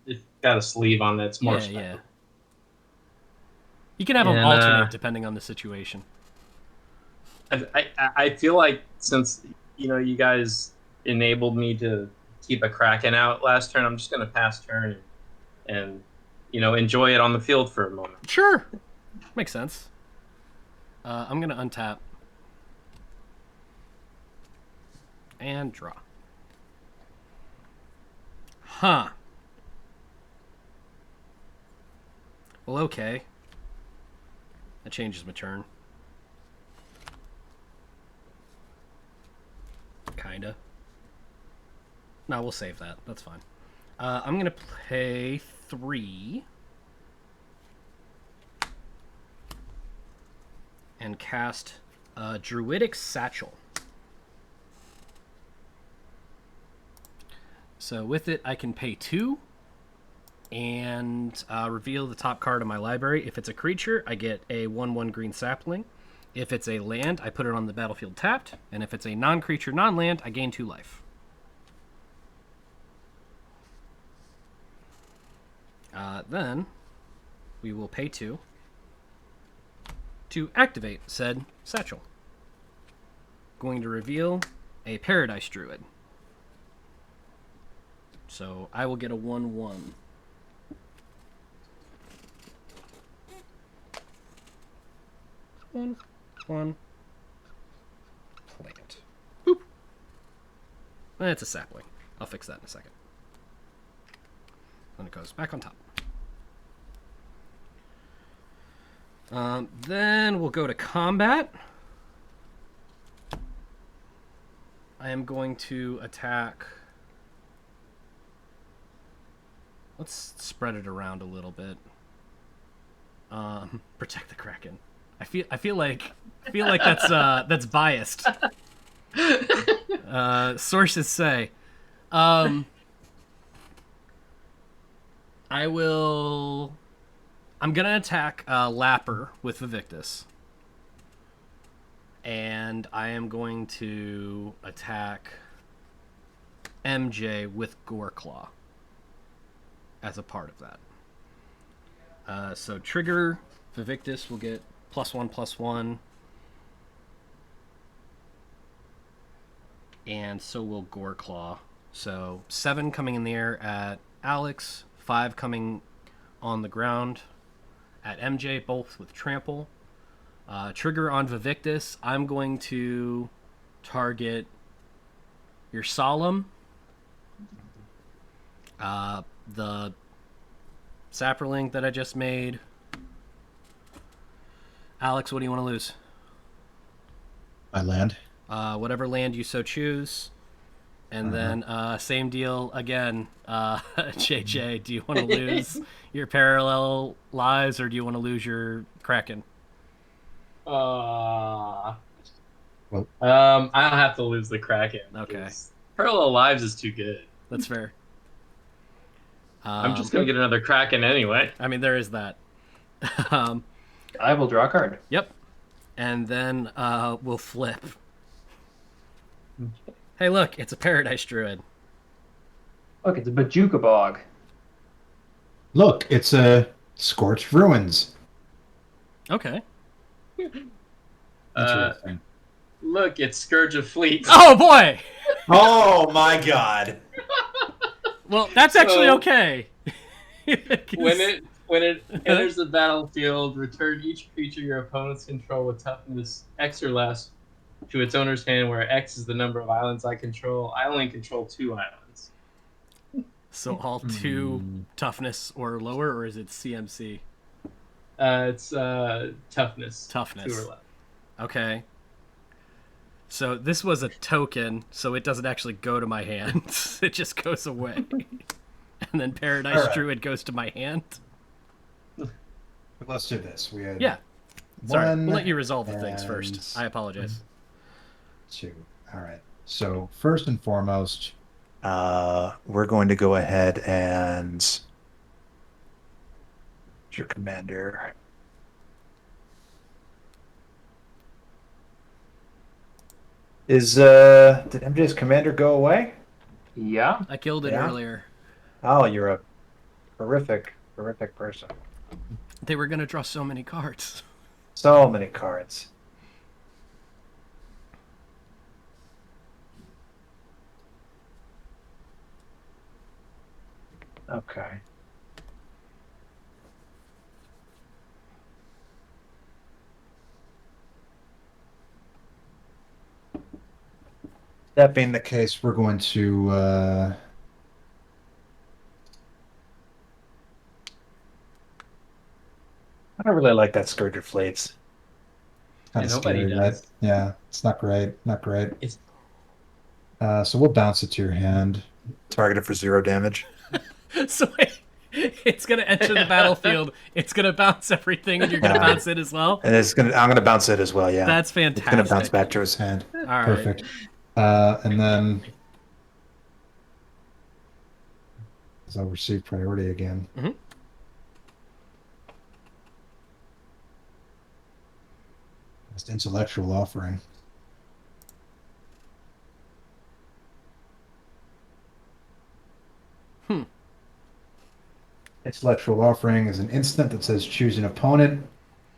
Speaker 4: It's got a sleeve on it. It's more
Speaker 1: Yeah,
Speaker 4: special.
Speaker 1: yeah. You can have them
Speaker 4: And,
Speaker 1: alternate depending on the situation.
Speaker 4: I feel like since you guys enabled me to keep a Kraken out last turn, I'm just gonna pass turn and enjoy it on the field for a moment.
Speaker 1: Sure, makes sense. I'm gonna untap and draw. Huh. Well, okay. That changes my turn. Kinda. No, we'll save that. That's fine. I'm gonna play 3. And cast Druidic Satchel. So with it, I can pay 2 and reveal the top card of my library. If it's a creature, I get a 1/1 green sapling. If it's a land, I put it on the battlefield tapped. And if it's a non-creature, non-land, I gain 2 life. Then we will pay 2. to activate said satchel. Going to reveal a Paradise Druid. So I will get a 1/1. One. Plant. Boop. That's a sapling. I'll fix that in a second. Then it goes back on top. Then we'll go to combat. I am going to attack. Let's spread it around a little bit. Protect the Kraken. I feel like that's biased. Sources say. I'm gonna attack Lapper with Vivictus. And I am going to attack MJ with Goreclaw as a part of that. So trigger Vivictus will get +1/+1. And so will Goreclaw. So 7 coming in the air at Alex, 5 coming on the ground at MJ, both with trample. Trigger on Vivictus. I'm going to target your Solemn, the Sapperling that I just made. Alex, what do you want to lose?
Speaker 5: My land.
Speaker 1: Whatever land you so choose. And then same deal again. JJ, do you want to lose your parallel lives or do you want to lose your Kraken?
Speaker 4: I'll have to lose the Kraken.
Speaker 1: Okay.
Speaker 4: Parallel Lives is too good.
Speaker 1: That's fair.
Speaker 4: I'm just going to get another Kraken anyway.
Speaker 1: I mean, there is that.
Speaker 3: I will draw a card.
Speaker 1: Yep. And then we'll flip. Hey, look, it's a Paradise Druid.
Speaker 3: Look, it's a Bajuka Bog.
Speaker 5: Look, it's a Scorched Ruins.
Speaker 1: Okay.
Speaker 5: Interesting.
Speaker 4: Look, it's Scourge of Fleets.
Speaker 1: Oh, boy!
Speaker 2: Oh my god.
Speaker 1: Well, that's actually okay.
Speaker 4: When it enters the battlefield, return each creature your opponents control with toughness X or less to its owner's hand, where X is the number of islands I control. I only control 2 islands.
Speaker 1: So all 2 toughness or lower, or is it CMC?
Speaker 4: It's toughness.
Speaker 1: Toughness.
Speaker 4: 2 or less.
Speaker 1: Okay. So this was a token, so it doesn't actually go to my hand. It just goes away. And then Paradise Druid goes to my hand.
Speaker 5: Let's do this. We had
Speaker 1: Yeah. Sorry,
Speaker 5: one
Speaker 1: we'll let you resolve the things
Speaker 5: and
Speaker 1: first. I apologize.
Speaker 5: 2. All right. So first and foremost,
Speaker 2: We're going to go ahead and your commander. Did MJ's commander go away?
Speaker 3: Yeah.
Speaker 1: I killed it
Speaker 2: Yeah.
Speaker 1: earlier.
Speaker 2: Oh, you're a horrific person.
Speaker 1: They were going to draw so many cards.
Speaker 2: So many cards. Okay.
Speaker 5: that being the case, we're going to
Speaker 2: I don't really like that Scourge of Fleets.
Speaker 5: kind
Speaker 4: Yeah,
Speaker 5: of
Speaker 4: nobody
Speaker 5: scary,
Speaker 4: does.
Speaker 5: right? Yeah, it's not great. Not great.
Speaker 4: It's-
Speaker 5: So we'll bounce it to your hand.
Speaker 2: Targeted for 0 damage.
Speaker 1: So it's going to enter the battlefield. It's going to bounce everything, and you're going to bounce it as well.
Speaker 2: And I'm gonna bounce it as well, yeah.
Speaker 1: That's
Speaker 2: It's gonna
Speaker 1: fantastic.
Speaker 2: bounce back to his hand.
Speaker 1: All right.
Speaker 5: Perfect. And then I'll receive priority again.
Speaker 1: Mhm.
Speaker 5: It's intellectual offering. Intellectual offering is an instant that says choose an opponent.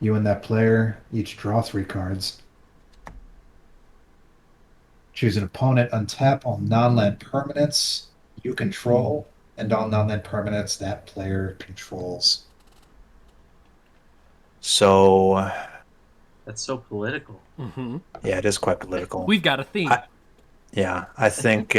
Speaker 5: You and that player each draw 3 cards. Choose an opponent, untap all non-land permanents you control, and all non-land permanents that player controls.
Speaker 2: So,
Speaker 4: That's so political.
Speaker 1: Mm-hmm.
Speaker 2: yeah, it is quite political.
Speaker 1: We've got a theme.
Speaker 2: I think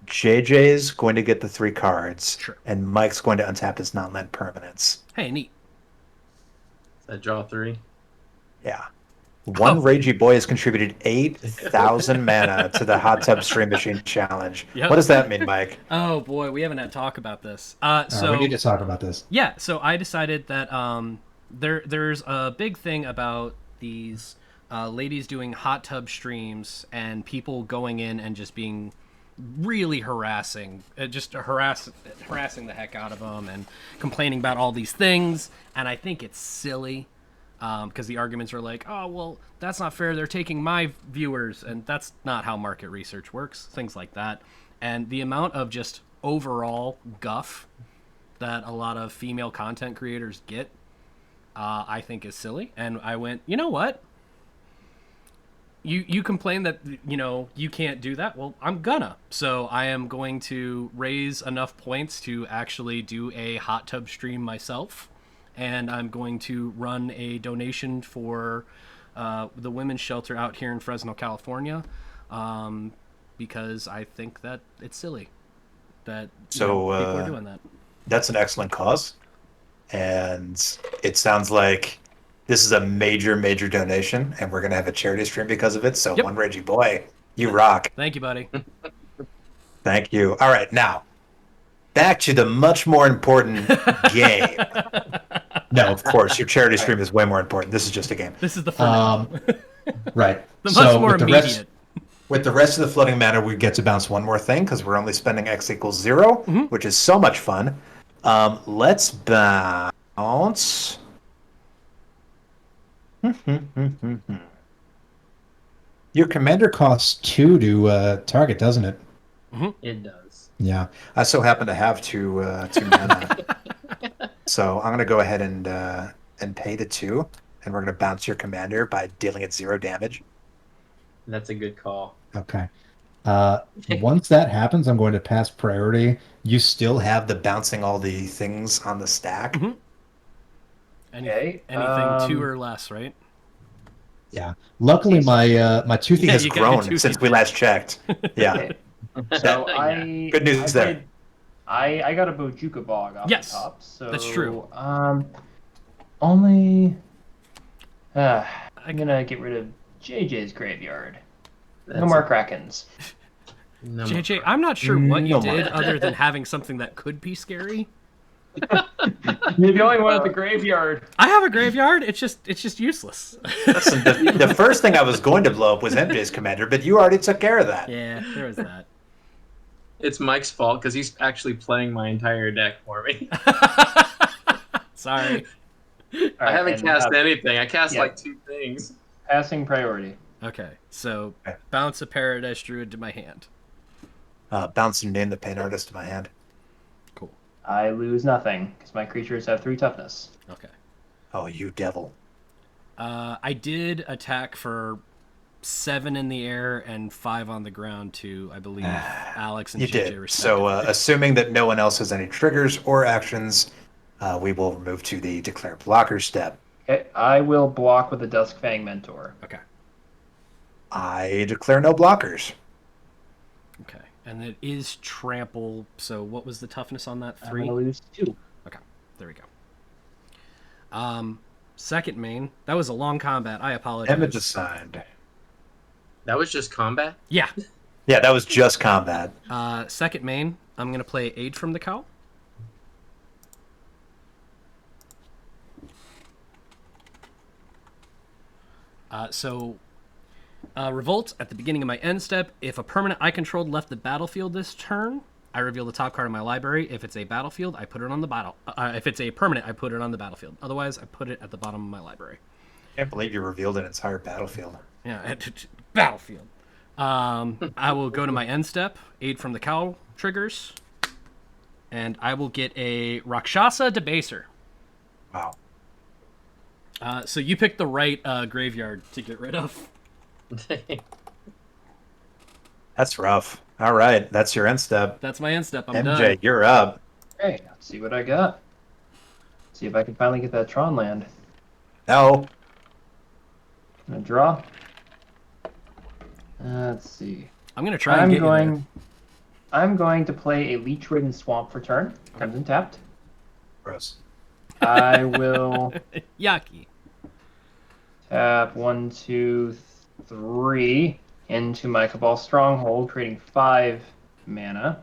Speaker 2: JJ's going to get the 3 cards,
Speaker 1: Sure.
Speaker 2: and Mike's going to untap his non-land permanents.
Speaker 1: Hey, neat.
Speaker 4: I draw 3.
Speaker 2: Yeah. One
Speaker 1: Oh.
Speaker 2: Ragey Boy has contributed 8,000 mana to the Hot Tub Stream Machine Challenge.
Speaker 1: Yep.
Speaker 2: What does that mean, Mike?
Speaker 1: Oh boy, we haven't had talk about this.
Speaker 5: We need to talk about this.
Speaker 1: Yeah, so I decided that there's a big thing about these ladies doing hot tub streams and people going in and just being really harassing, harassing the heck out of them and complaining about all these things. And I think it's silly because the arguments are like, oh, well, that's not fair. They're taking my viewers. And that's not how market research works, things like that. And the amount of just overall guff that a lot of female content creators get, I think is silly. And I went, you know what? You complain that, you can't do that. Well, I'm gonna. So I am going to raise enough points to actually do a hot tub stream myself. And I'm going to run a donation for the women's shelter out here in Fresno, California, because I think that it's silly that people are doing that.
Speaker 2: That's an excellent cause. And it sounds like this is a major, major donation, and we're going to have a charity stream because of it. So,
Speaker 1: Yep.
Speaker 2: One Reggie Boy, you rock.
Speaker 1: Thank you, buddy.
Speaker 2: Thank you. All right, now, back to the much more important game. No, of course, your charity stream is way more important. This is just a game.
Speaker 1: This is the fun.
Speaker 5: Right.
Speaker 1: The much more
Speaker 5: with the
Speaker 1: immediate.
Speaker 2: With the rest of the floating mana, we get to bounce one more thing because we're only spending X equals 0, which is so much fun. Let's bounce.
Speaker 5: Your commander costs 2 to target, doesn't it?
Speaker 4: It does.
Speaker 5: Yeah.
Speaker 2: I so happen to have two mana. So I'm going to go ahead and pay the 2, and we're going to bounce your commander by dealing it 0 damage.
Speaker 4: That's a good call.
Speaker 5: Okay. Once that happens, I'm going to pass priority.
Speaker 2: You still have the bouncing all the things on the stack.
Speaker 3: Okay.
Speaker 1: Anything 2 or less, right?
Speaker 5: Yeah. Luckily, my toothy
Speaker 1: Yeah,
Speaker 5: has
Speaker 1: you got
Speaker 2: Grown
Speaker 1: your toothy
Speaker 2: since we last checked. Yeah.
Speaker 3: Okay. So I
Speaker 2: Good news
Speaker 3: I
Speaker 2: there.
Speaker 3: played- I got a Bojuka Bog off
Speaker 1: Yes,
Speaker 3: the top. So
Speaker 1: that's true.
Speaker 3: Only I'm gonna get rid of JJ's graveyard. No more Krakens.
Speaker 4: No
Speaker 1: JJ, I'm not sure what you
Speaker 2: No
Speaker 1: did
Speaker 2: more.
Speaker 1: other than having something that could be scary.
Speaker 3: You're the only one at the graveyard.
Speaker 1: I have a graveyard. It's just useless.
Speaker 2: Listen, the first thing I was going to blow up was MJ's commander, but you already took care of that.
Speaker 1: Yeah, there was that.
Speaker 4: It's Mike's fault because he's actually playing my entire deck for me.
Speaker 1: Sorry.
Speaker 4: I haven't cast anything. I cast
Speaker 3: yeah.
Speaker 4: like 2 things.
Speaker 3: Passing priority.
Speaker 1: Okay, so
Speaker 2: Okay.
Speaker 1: bounce a Paradise Druid to my hand.
Speaker 2: Bounce and name the pain artist to my hand.
Speaker 1: Cool.
Speaker 3: I lose nothing because my creatures have 3 toughness.
Speaker 1: Okay.
Speaker 2: Oh, you devil.
Speaker 1: I did attack for 7 in the air and 5 on the ground to, I believe, Alex and
Speaker 2: You
Speaker 1: JJ
Speaker 2: did.
Speaker 1: respectively.
Speaker 2: So, assuming that no one else has any triggers or actions, we will move to the declare blocker step.
Speaker 3: Okay, I will block with a Duskfang Mentor.
Speaker 1: Okay.
Speaker 2: I declare no blockers.
Speaker 1: Okay. And it is trample. So what was the toughness on that?
Speaker 3: I'm
Speaker 1: 3?
Speaker 3: gonna lose 2.
Speaker 1: Okay. There we go. Second main. That was a long combat. I apologize.
Speaker 2: Damage assigned.
Speaker 4: That was just combat?
Speaker 1: Yeah.
Speaker 2: Yeah, that was just combat.
Speaker 1: Second main. I'm gonna play Aid from the Cow. Revolt at the beginning of my end step. If a permanent I controlled left the battlefield this turn, I reveal the top card of my library. If it's a battlefield, I put it on the battle. If it's a permanent, I put it on the battlefield. Otherwise, I put it at the bottom of my library.
Speaker 2: Can't believe you revealed an entire battlefield.
Speaker 1: Yeah, battlefield. I will go to my end step. Aid from the Cow triggers. And I will get a Rakshasa Debaser.
Speaker 2: Wow.
Speaker 1: So you picked the right graveyard to get rid of.
Speaker 2: That's rough. All right, that's your end step.
Speaker 1: That's my end step. I'm
Speaker 2: MJ,
Speaker 1: done.
Speaker 2: you're up.
Speaker 3: Okay, let's see what I got. See if I can finally get that Tron land.
Speaker 2: No.
Speaker 3: Gonna draw. Let's see.
Speaker 1: I'm gonna try and get you there.
Speaker 3: I'm going to play a Leech-ridden Swamp for turn. Comes in tapped.
Speaker 5: Gross.
Speaker 3: I will
Speaker 1: Yucky.
Speaker 3: tap 1, 2, 3 into my Cabal Stronghold, creating 5 mana.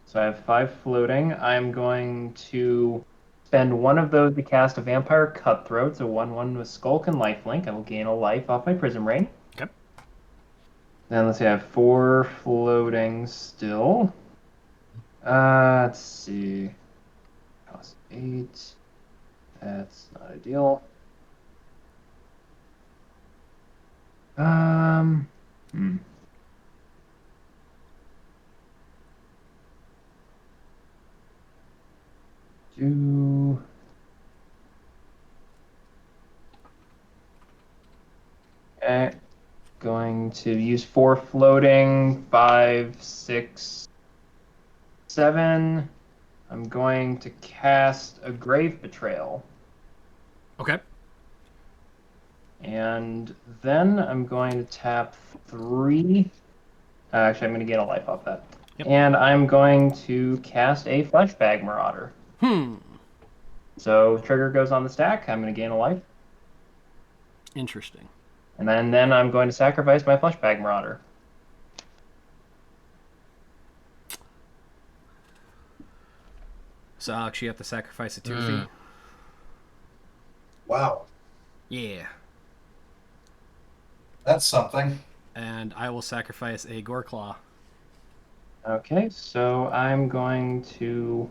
Speaker 3: So I have 5 floating. I'm going to spend one of those to cast a Vampire Cutthroat, so 1/1 with Skulk and Lifelink. I will gain a life off my Prism Rain.
Speaker 1: Okay.
Speaker 3: Then let's see, I have 4 floating still. Let's see. Cost 8. That's not ideal. Hmm. Do okay. Going to use 4 floating, 5, 6, 7. I'm going to cast a Grave Betrayal.
Speaker 1: Okay.
Speaker 3: And then I'm going to tap 3. Actually, I'm going to get a life off that.
Speaker 1: Yep.
Speaker 3: And I'm going to cast a Fleshbag Marauder. So trigger goes on the stack. I'm going to gain a life.
Speaker 1: Interesting.
Speaker 3: And then I'm going to sacrifice my Fleshbag Marauder.
Speaker 1: So Alex, you have to sacrifice a Toothy.
Speaker 5: Wow.
Speaker 1: Yeah.
Speaker 5: That's something.
Speaker 1: And I will sacrifice a Goreclaw.
Speaker 3: Okay, so I'm going to,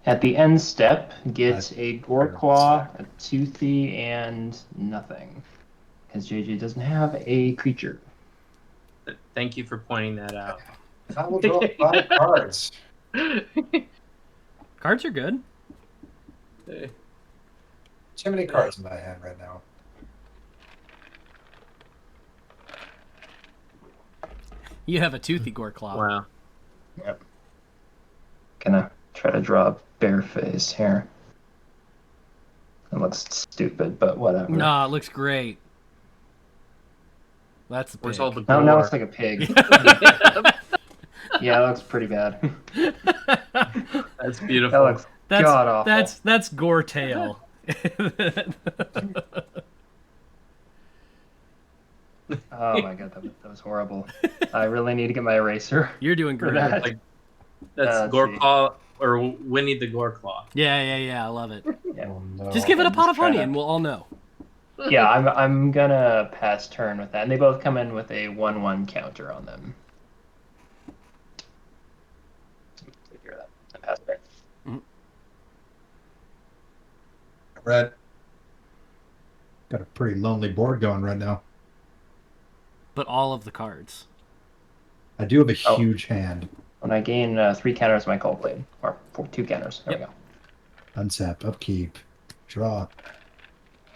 Speaker 3: at the end step, get a Goreclaw, a Toothy, and nothing. Because JJ doesn't have a creature.
Speaker 4: Thank you for pointing that out.
Speaker 5: I will draw 5 cards.
Speaker 1: Cards are good.
Speaker 5: Too many cards in my hand right now.
Speaker 1: You have a Toothy Goreclaw.
Speaker 4: Wow.
Speaker 3: Yep. Gonna try to draw a bear face here. It looks stupid, but whatever.
Speaker 1: Nah, it looks great. That's the
Speaker 4: Where's
Speaker 1: pig.
Speaker 4: all the
Speaker 3: No,
Speaker 4: gore?
Speaker 3: no, it's like a pig. Yeah, it looks pretty bad.
Speaker 4: That's
Speaker 3: That
Speaker 4: beautiful.
Speaker 3: looks god awful.
Speaker 1: That's Gore Tail.
Speaker 3: Oh my god, that was horrible. I really need to get my eraser.
Speaker 1: You're doing
Speaker 3: for
Speaker 1: great.
Speaker 3: that.
Speaker 4: Like, that's
Speaker 3: let's
Speaker 4: Goreclaw or Winnie the Goreclaw.
Speaker 1: Yeah, I love it.
Speaker 3: Yeah.
Speaker 5: Oh, no.
Speaker 1: Just give it a pot of
Speaker 3: Just try
Speaker 1: honey
Speaker 3: to-
Speaker 1: and we'll all know.
Speaker 3: Yeah, I'm gonna pass turn with that, and they both come in with a 1/1 counter on them. Take care of that. I pass turn.
Speaker 5: Red. Got a pretty lonely board going right now.
Speaker 1: But all of the cards.
Speaker 5: I do have a
Speaker 3: Oh.
Speaker 5: huge hand.
Speaker 3: When I gain 3 counters, my Cold Blade, or 2 counters. There we go.
Speaker 5: Untap, upkeep, draw.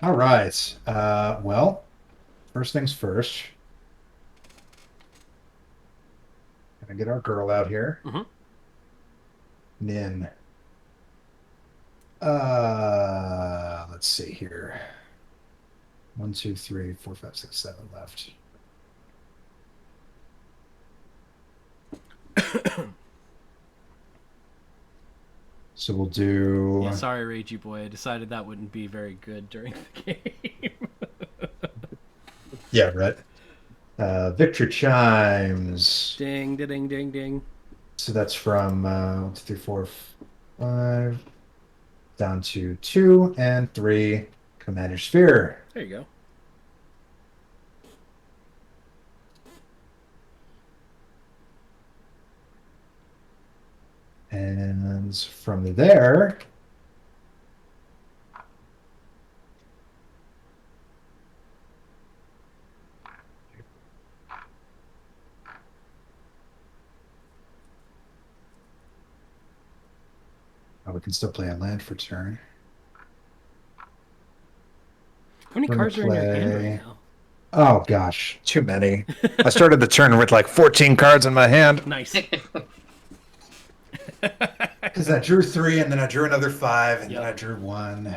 Speaker 5: All right. Well, first things first. Gonna get our girl out here.
Speaker 1: Mhm.
Speaker 5: Nin. Let's see here. 1, 2, 3, 4, 5, 6, 7 left. So we'll do.
Speaker 1: Yeah, sorry, Ragey Boy. I decided that wouldn't be very good during the game.
Speaker 5: Yeah, right. Victor Chimes.
Speaker 1: Ding, ding, ding, ding.
Speaker 5: So that's from 1, 2, 3, 4, 5 down to 2 and 3. Commander Sphere.
Speaker 1: There you go.
Speaker 5: And from there, Oh, we can still play a land for turn.
Speaker 1: How many
Speaker 5: We're gonna
Speaker 1: cards are in your hand
Speaker 5: play-
Speaker 1: right now?
Speaker 5: Oh gosh.
Speaker 2: Too many. I started the turn with like 14 cards in my hand.
Speaker 1: Nice.
Speaker 5: Because I drew 3 and then I drew another 5 and
Speaker 1: Yep.
Speaker 5: then I drew 1.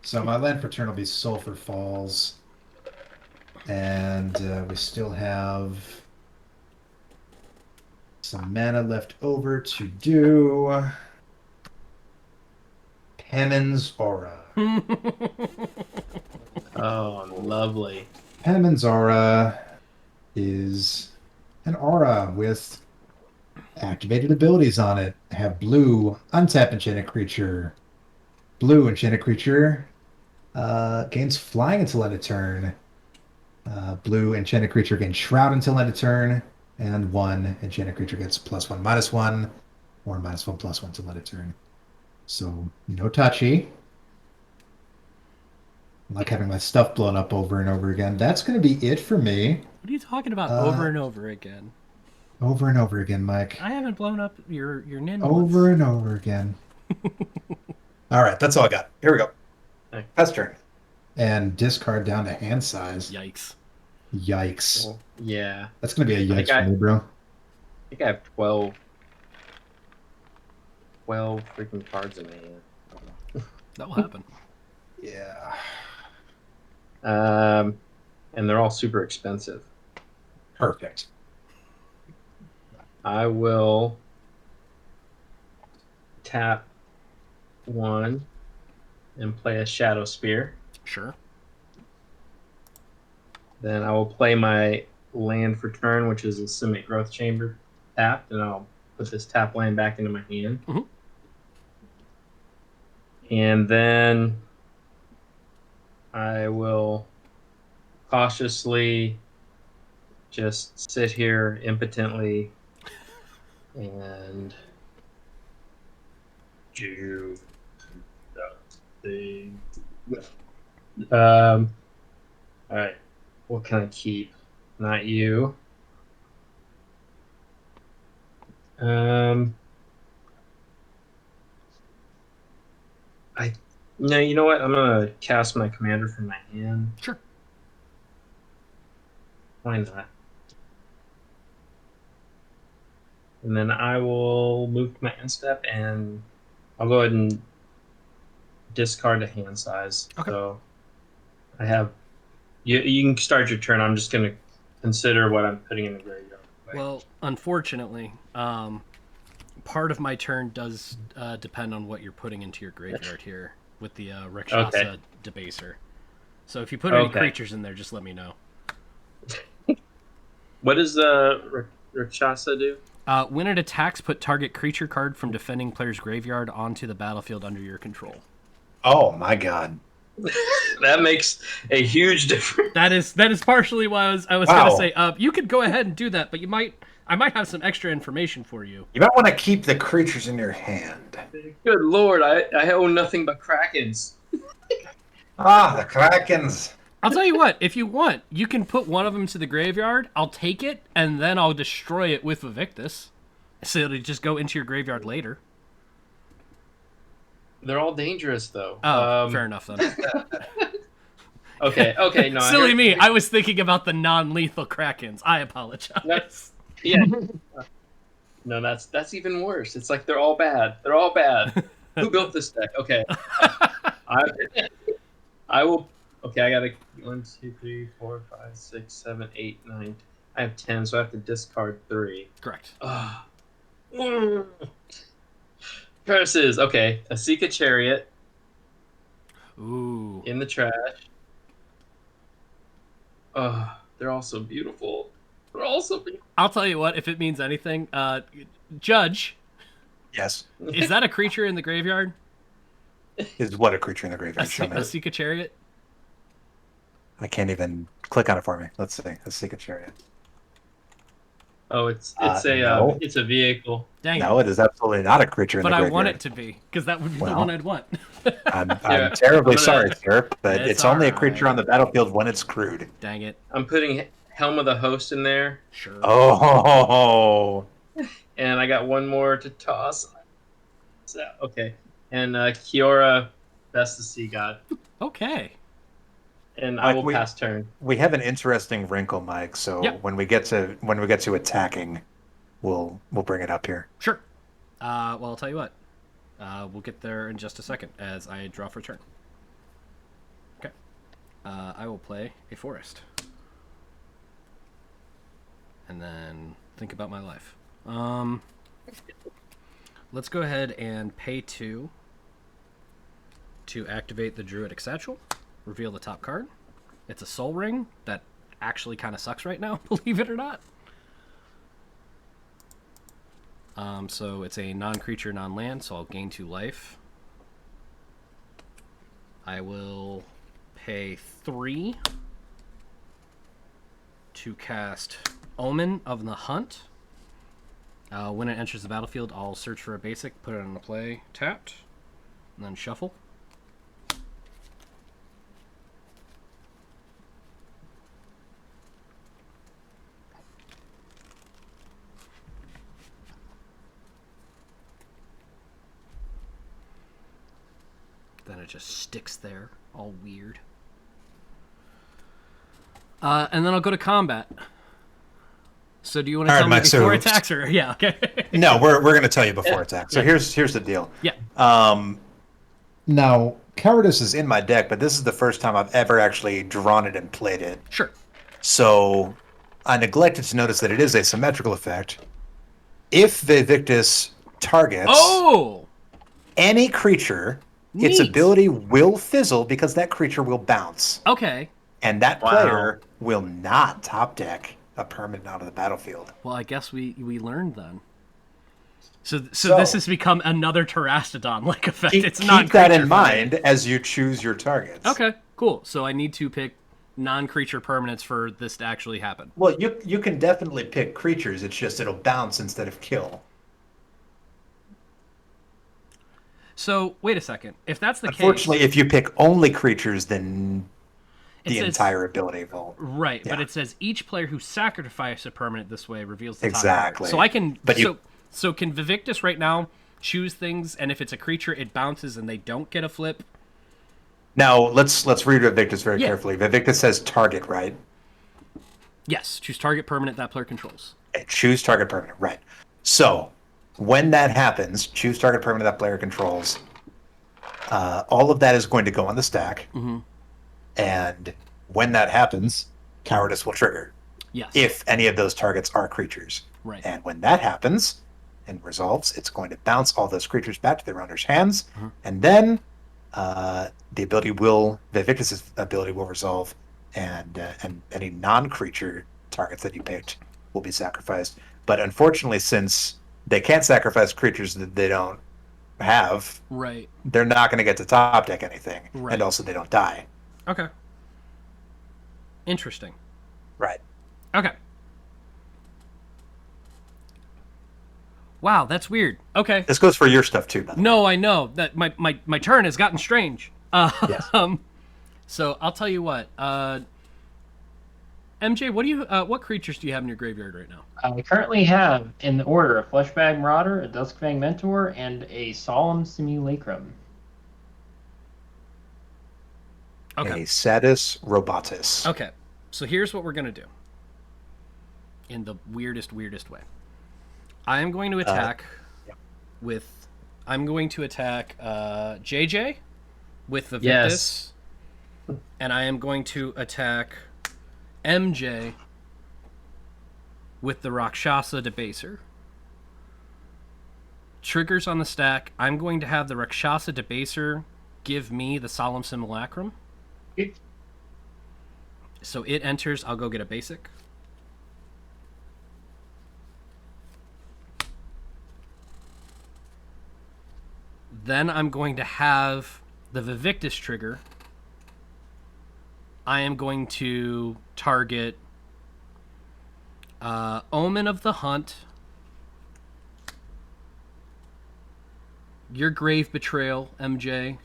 Speaker 5: So my land for turn will be Sulphur Falls. And we still have some mana left over to do Penman's Aura.
Speaker 4: Oh, lovely.
Speaker 5: Penman's Aura is an aura with activated abilities on it. Have blue, untap enchanted creature. Blue enchanted creature gains flying until end of turn. Blue enchanted creature gains shroud until end of turn. And 1 enchanted creature gets +1/-1 or -1/+1 till end of turn. So no touchy. I like having my stuff blown up over and over again. That's going to be it for me.
Speaker 1: What are you talking about over and over again?
Speaker 5: Over and over again, Mike.
Speaker 1: I haven't blown up your nin
Speaker 5: Over
Speaker 1: once.
Speaker 5: and over again.
Speaker 2: All right, that's all I got. Here we go.
Speaker 4: Okay.
Speaker 2: Pass turn.
Speaker 5: And discard down to hand size.
Speaker 1: Yikes.
Speaker 5: Yikes.
Speaker 4: Well, yeah.
Speaker 5: That's going to be a
Speaker 4: I think
Speaker 5: yikes for me, bro.
Speaker 4: I think I have 12 freaking cards in my hand.
Speaker 1: That will happen.
Speaker 5: Yeah.
Speaker 4: And they're all super expensive.
Speaker 5: Perfect.
Speaker 4: I will tap 1 and play a Shadow Spear.
Speaker 1: Sure.
Speaker 4: Then I will play my land for turn, which is a Simic Growth Chamber tapped, and I'll put this tap land back into my hand.
Speaker 1: Mhm.
Speaker 4: And then I will cautiously just sit here impotently and do the all right. What can I keep? Not you. No, you know what? I'm gonna cast my commander from my hand.
Speaker 1: Sure.
Speaker 4: Why not? And then I will move to my end step, and I'll go ahead and discard a hand size.
Speaker 1: Okay.
Speaker 4: So I have. You can start your turn. I'm just gonna consider what I'm putting in the graveyard.
Speaker 1: Well, unfortunately, part of my turn does depend on what you're putting into your graveyard here with the Rakshasa
Speaker 4: Okay.
Speaker 1: Debaser. So if you put any
Speaker 4: Okay.
Speaker 1: creatures in there, just let me know.
Speaker 4: What does the Rakshasa do?
Speaker 1: When it attacks, put target creature card from defending player's graveyard onto the battlefield under your control.
Speaker 2: Oh my god.
Speaker 4: That makes a huge difference.
Speaker 1: That is partially why I was
Speaker 2: Wow.
Speaker 1: gonna say you could go ahead and do that, but I might have some extra information for you.
Speaker 2: You might want to keep the creatures in your hand.
Speaker 4: Good lord, I own nothing but Krakens.
Speaker 2: Ah, the Krakens.
Speaker 1: I'll tell you what, if you want, you can put one of them to the graveyard. I'll take it, and then I'll destroy it with Evictus. So it'll just go into your graveyard later.
Speaker 4: They're all dangerous, though.
Speaker 1: Oh, fair enough then.
Speaker 4: Okay, no.
Speaker 1: Silly me, I was thinking about the non-lethal Krakens. I apologize.
Speaker 4: Yeah. No, that's even worse. It's like they're all bad. They're all bad. Who built this deck? Okay. I will. Okay, I got 1, 2, 3, 4, 5, 6, 7, 8, 9. I have 10, so I have to discard 3.
Speaker 1: Correct.
Speaker 4: Curses. Okay, a Seeka Chariot
Speaker 1: Ooh.
Speaker 4: in the trash. They're all so beautiful. They're all so beautiful.
Speaker 1: I'll tell you what, if it means anything, Judge,
Speaker 2: Yes.
Speaker 1: is that a creature in the graveyard?
Speaker 2: Is what a creature in the
Speaker 1: A,
Speaker 2: graveyard? Show me.
Speaker 1: Seeka Chariot?
Speaker 2: I can't even click on it for me. Let's see. A Secret Chariot.
Speaker 4: Oh, it's
Speaker 2: No.
Speaker 4: it's a vehicle.
Speaker 1: Dang
Speaker 2: No,
Speaker 1: it.
Speaker 2: it is absolutely not a creature in
Speaker 1: But
Speaker 2: the
Speaker 1: I
Speaker 2: graveyard.
Speaker 1: want it to be, because that would be the
Speaker 2: Well.
Speaker 1: one I'd want.
Speaker 2: I'm
Speaker 4: Yeah,
Speaker 2: terribly
Speaker 4: I'm gonna-
Speaker 2: sorry, sir, but
Speaker 1: It's
Speaker 2: it's only a
Speaker 1: alright.
Speaker 2: creature on the battlefield when it's crewed.
Speaker 1: Dang it.
Speaker 4: I'm putting Helm of the Host in there,
Speaker 1: Sure.
Speaker 2: Oh,
Speaker 4: and I got one more to toss. So, okay. And Kiora, best to see God.
Speaker 1: Okay.
Speaker 4: And I will
Speaker 2: Mike,
Speaker 4: pass turn.
Speaker 2: we have an interesting wrinkle, Mike. So
Speaker 1: Yep.
Speaker 2: when we get to attacking, we'll bring it up here.
Speaker 1: Sure. Well, I'll tell you what. We'll get there in just a second as I draw for turn. Okay. I will play a forest. And then think about my life. Let's go ahead and pay 2 to activate the Druidic Satchel. Reveal the top card. It's a Soul Ring that actually kind of sucks right now, believe it or not. So it's a non-creature, non-land, so I'll gain 2 life. I will pay 3 to cast Omen of the Hunt. When it enters the battlefield, I'll search for a basic, put it into play, tapped, and then shuffle. Then it just sticks there, all weird. And then I'll go to combat. So do you want to tell me
Speaker 2: Mike,
Speaker 1: before attacks or yeah, okay.
Speaker 2: No, we're going to tell you before attacks. So here's the deal.
Speaker 1: Yeah.
Speaker 2: Now Cowardice is in my deck, but this is the first time I've ever actually drawn it and played it.
Speaker 1: Sure.
Speaker 2: So I neglected to notice that it is a symmetrical effect. If Vivictus targets any creature, its
Speaker 1: Neat.
Speaker 2: ability will fizzle because that creature will bounce.
Speaker 1: Okay.
Speaker 2: And that player will not top deck a permanent out of the battlefield.
Speaker 1: Well, I guess we learned then. So this has become another Terastodon-like effect. It's not
Speaker 2: keep that in mind as you choose your targets.
Speaker 1: Okay, cool. So I need to pick non-creature permanents for this to actually happen.
Speaker 2: Well, you can definitely pick creatures. It's just it'll bounce instead of kill.
Speaker 1: So wait a second. If that's the
Speaker 2: Unfortunately,
Speaker 1: case,
Speaker 2: if you pick only creatures, then the
Speaker 1: says,
Speaker 2: entire ability will.
Speaker 1: Right,
Speaker 2: Yeah.
Speaker 1: but it says each player who sacrifices a permanent this way reveals the top
Speaker 2: Exactly.
Speaker 1: card. So I can.
Speaker 2: But
Speaker 1: so can Vivictus right now choose things, and if it's a creature, it bounces, and they don't get a flip.
Speaker 2: Now let's read Vivictus very carefully. Vivictus says target, right?
Speaker 1: Yes, choose target permanent that player controls.
Speaker 2: Okay, choose target permanent, right? So when that happens, choose target permanent that player controls. All of that is going to go on the stack.
Speaker 1: Mm-hmm.
Speaker 2: And when that happens, Cowardice will trigger.
Speaker 1: Yes.
Speaker 2: If any of those targets are creatures.
Speaker 1: Right.
Speaker 2: And when that happens and resolves, it's going to bounce all those creatures back to their owner's hands.
Speaker 1: Mm-hmm.
Speaker 2: And then Vivictus' ability will resolve, and any non-creature targets that you picked will be sacrificed. But unfortunately, since they can't sacrifice creatures that they don't have,
Speaker 1: Right.
Speaker 2: they're not going to get to top deck anything.
Speaker 1: Right.
Speaker 2: And also they don't die.
Speaker 1: Okay. Interesting.
Speaker 2: Right.
Speaker 1: Okay. Wow, that's weird. Okay.
Speaker 2: This goes for your stuff too, by the way.
Speaker 1: No, I know that my turn has gotten strange.
Speaker 2: Yes.
Speaker 1: So I'll tell you what. MJ, what creatures do you have in your graveyard right now?
Speaker 3: I currently have in the order a Fleshbag Marauder, a Duskfang Mentor, and a Solemn Simulacrum.
Speaker 1: Okay.
Speaker 2: A Satis Robotus.
Speaker 1: Okay. So here's what we're gonna do. In the weirdest way. I am going to attack with. I'm going to attack JJ with the Vivictus, and I am going to attack MJ with the Rakshasa Debaser. Triggers on the stack. I'm going to have the Rakshasa Debaser give me the Solemn Simulacrum. So it enters. I'll go get a basic. Then I'm going to have the Vivictus trigger. I am going to target Omen of the Hunt, your Grave Betrayal, MJ.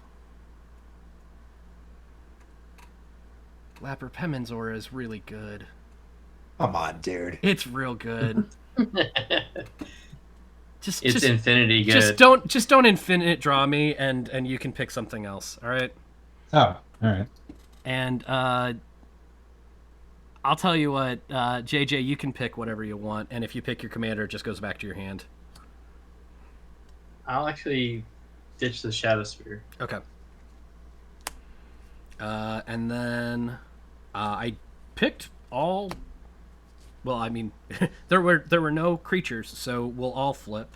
Speaker 1: Lapper Pemin's aura is really good.
Speaker 2: Come on, dude.
Speaker 1: It's real good.
Speaker 4: It's infinity good.
Speaker 1: Just don't infinite draw me, and you can pick something else. All right.
Speaker 5: Oh, all right.
Speaker 1: And I'll tell you what, JJ, you can pick whatever you want, and if you pick your commander, it just goes back to your hand.
Speaker 4: I'll actually ditch the Shadow Sphere.
Speaker 1: Okay. And then I picked all. Well, I mean, there were no creatures, so we'll all flip.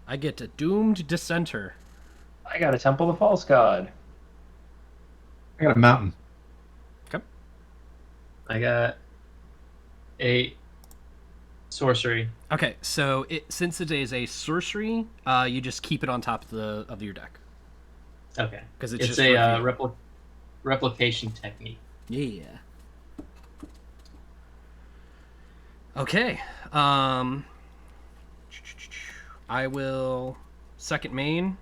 Speaker 1: I get a Doomed Dissenter.
Speaker 3: I got a Temple of False God.
Speaker 5: I got a mountain.
Speaker 1: Okay.
Speaker 4: I got a sorcery.
Speaker 1: Okay, so since it is a sorcery, you just keep it on top of your deck.
Speaker 4: Okay.
Speaker 1: Because
Speaker 4: It's
Speaker 1: just
Speaker 4: a replication technique.
Speaker 1: Yeah. Okay. I will second main,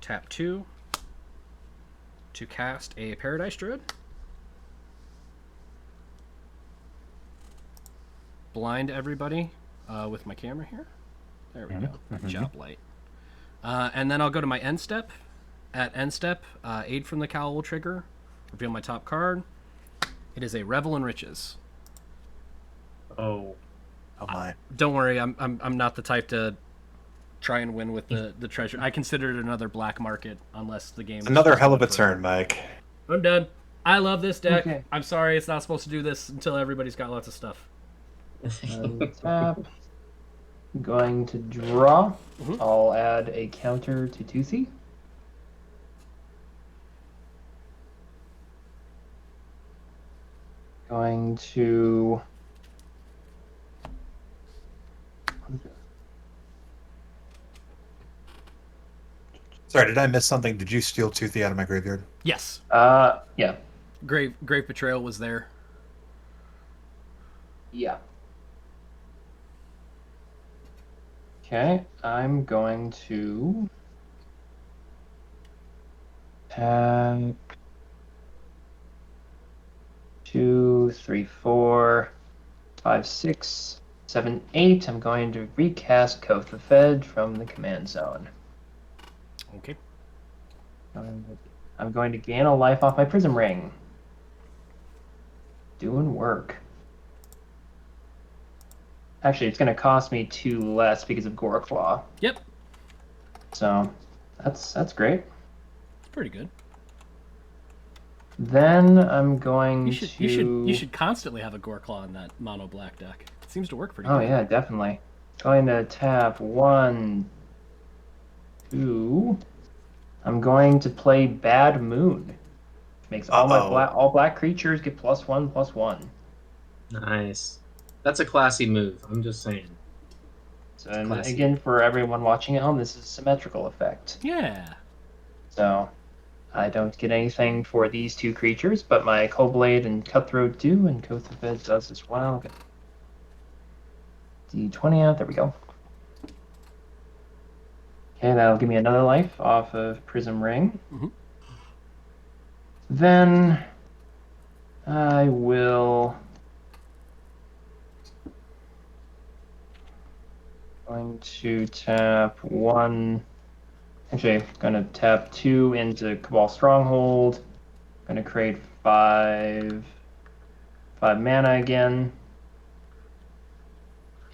Speaker 1: tap 2 to cast a Paradise Druid. Blind everybody with my camera here. There we go. Good job, Light. And then I'll go to my end step. At end step, Aid from the Cowl will trigger. Reveal my top card. It is a Revel in Riches.
Speaker 4: Oh.
Speaker 2: Oh my.
Speaker 1: Don't worry, I'm not the type to try and win with the treasure. I consider it another black market unless the game.
Speaker 2: Another hell of a turn, Mike.
Speaker 1: I'm done. I love this deck.
Speaker 3: Okay.
Speaker 1: I'm sorry, it's not supposed to do this until everybody's got lots of stuff.
Speaker 3: Tap. Going to draw. I'll add a counter to Toothy. Going to.
Speaker 2: Sorry, did I miss something? Did you steal Toothy out of my graveyard?
Speaker 1: Yes,
Speaker 3: Yeah.
Speaker 1: Grave Betrayal was there.
Speaker 3: Yeah. Okay, I'm going to tap 2, 3, 4, 5, 6, 7, 8. I'm going to recast Coat the Fed from the command zone.
Speaker 1: Okay.
Speaker 3: I'm going to gain a life off my Prism Ring. Doing work. Actually, it's going to cost me 2 less because of Goreclaw.
Speaker 1: Yep.
Speaker 3: So, that's great.
Speaker 1: It's pretty good.
Speaker 3: Then I'm going
Speaker 1: You should constantly have a Goreclaw in that mono black deck. It seems to work pretty
Speaker 3: Oh
Speaker 1: good.
Speaker 3: yeah, definitely. Going to tap 1, 2. I'm going to play Bad Moon. Makes all black creatures get +1/+1.
Speaker 4: Nice. That's a classy move. I'm just saying.
Speaker 3: So and
Speaker 4: classy.
Speaker 3: again, for everyone watching at home, this is a symmetrical effect.
Speaker 1: Yeah.
Speaker 3: So I don't get anything for these 2 creatures, but my Coldblade and Cutthroat do, and Kothafed does as well. Get D20 out. There we go. Okay, that'll give me another life off of Prism Ring.
Speaker 1: Mhm.
Speaker 3: Then I will going to tap 1. Actually, going to tap 2 into Cabal Stronghold. Going to create 5 mana again.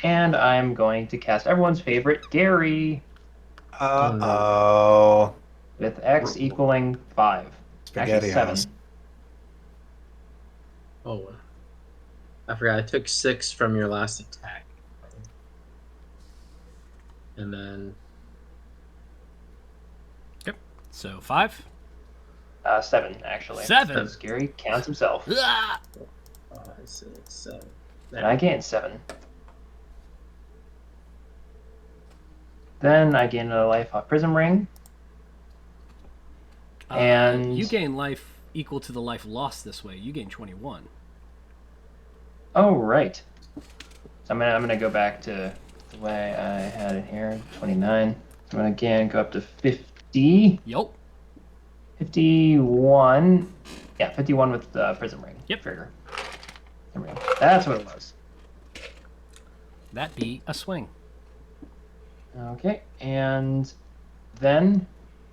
Speaker 3: And I'm going to cast everyone's favorite, Gary,
Speaker 2: Uh-oh.
Speaker 3: with X equaling 5. Actually, 7.
Speaker 2: Spaghettios.
Speaker 4: Oh. I forgot. I took 6 from your last attack. And then.
Speaker 1: Yep. So 5.
Speaker 3: 7, actually.
Speaker 1: 7?
Speaker 3: Because Gary counts himself.
Speaker 1: Ah!
Speaker 4: 5, 6, 7.
Speaker 3: And I gain 7. Then I gain a life off Prism Ring. And
Speaker 1: you gain life equal to the life lost this way. You gain 21.
Speaker 3: Oh, right. So I'm gonna go back to the way I had it here. 29. I'm gonna again go up to 50.
Speaker 1: Yup.
Speaker 3: 51. Yeah, 51 with the Prism Ring.
Speaker 1: Yep.
Speaker 3: Trigger. There we go. That's what it was.
Speaker 1: That be a swing.
Speaker 3: Okay, and then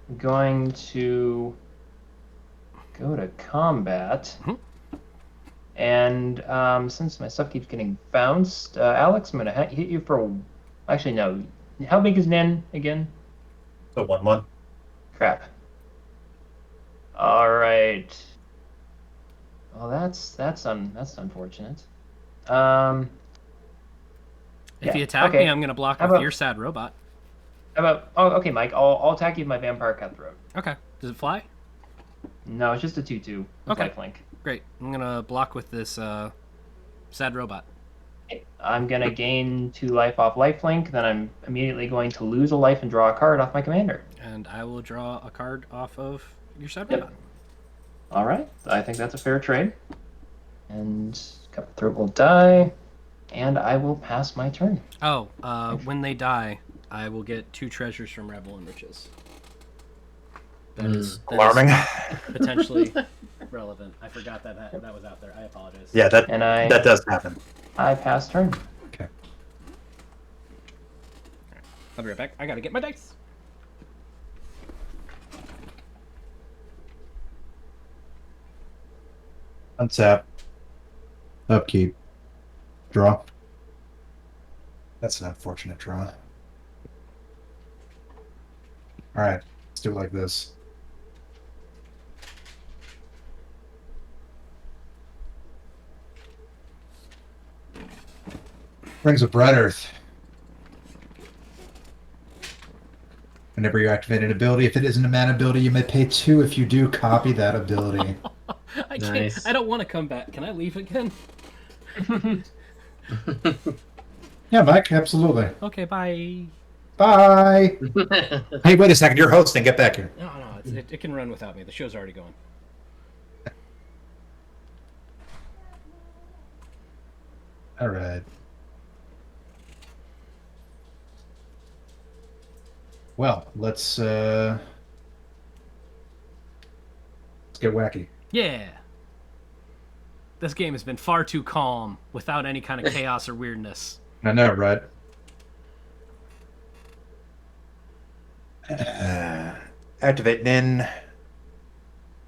Speaker 3: I'm going to go to combat.
Speaker 1: Mhm.
Speaker 3: And since my stuff keeps getting bounced, Alex, I'm going to hit you for... Actually, no. How big is Nin again?
Speaker 2: So 1/1.
Speaker 3: Crap. All right. Well, that's unfortunate.
Speaker 1: If
Speaker 3: Yeah,
Speaker 1: you attack
Speaker 3: okay.
Speaker 1: me, I'm going to block
Speaker 3: How
Speaker 1: with
Speaker 3: about-
Speaker 1: your sad robot.
Speaker 3: How about... Oh, okay, Mike. I'll attack you with my Vampire Cutthroat.
Speaker 1: Okay. Does it fly?
Speaker 3: No, it's just a 2/2.
Speaker 1: Okay.
Speaker 3: Lifelink.
Speaker 1: Great. I'm going to block with this sad robot.
Speaker 3: I'm going to gain 2 life off lifelink, then I'm immediately going to lose a life and draw a card off my commander.
Speaker 1: And I will draw a card off of your sad
Speaker 3: Yep.
Speaker 1: robot.
Speaker 3: All right, I think that's a fair trade. And Cutthroat will die, and I will pass my turn.
Speaker 1: Oh, when they die, I will get 2 treasures from Rebel and Riches. That is
Speaker 2: Alarming.
Speaker 1: potentially relevant. I forgot that was out there. I apologize.
Speaker 2: Yeah, that
Speaker 3: And
Speaker 2: that does happen.
Speaker 3: I pass turn.
Speaker 5: Okay.
Speaker 1: I'll be right back. I gotta get my dice.
Speaker 5: Untap. Upkeep. Draw. That's an unfortunate draw. Alright, let's do it like this. Rings of Bright Earth. Whenever you activate an ability, if it isn't a mana ability, you may pay 2 if you do copy that ability.
Speaker 1: I can't.
Speaker 4: Nice.
Speaker 1: I don't want to come back. Can I leave again?
Speaker 5: Yeah, Mike, absolutely.
Speaker 1: Okay, bye.
Speaker 5: Bye! Hey, wait a second, you're hosting, get back here.
Speaker 1: No, it can run without me. The show's already going.
Speaker 5: Alright. Well, let's get wacky.
Speaker 1: Yeah. This game has been far too calm without any kind of chaos or weirdness.
Speaker 5: I know, right?
Speaker 2: Activate Nin.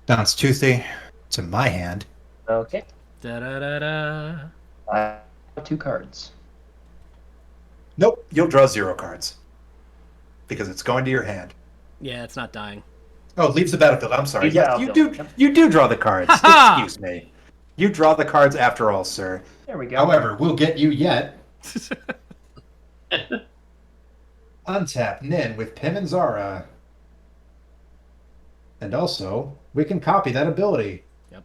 Speaker 2: Bounce Toothy to my hand.
Speaker 3: Okay.
Speaker 1: Da da da da.
Speaker 3: I have 2 cards.
Speaker 2: Nope, you'll draw 0 cards. Because it's going to your hand.
Speaker 1: Yeah, it's not dying.
Speaker 2: Oh, leaves the battlefield. I'm sorry.
Speaker 3: Leaves the
Speaker 2: Yes,
Speaker 3: battlefield.
Speaker 2: you do draw the cards.
Speaker 1: Ha-ha!
Speaker 2: Excuse me. You draw the cards after all, sir.
Speaker 3: There we go.
Speaker 5: However, we'll get you yet. Untap Nin with Pim and Zara. And also, we can copy that ability.
Speaker 1: Yep.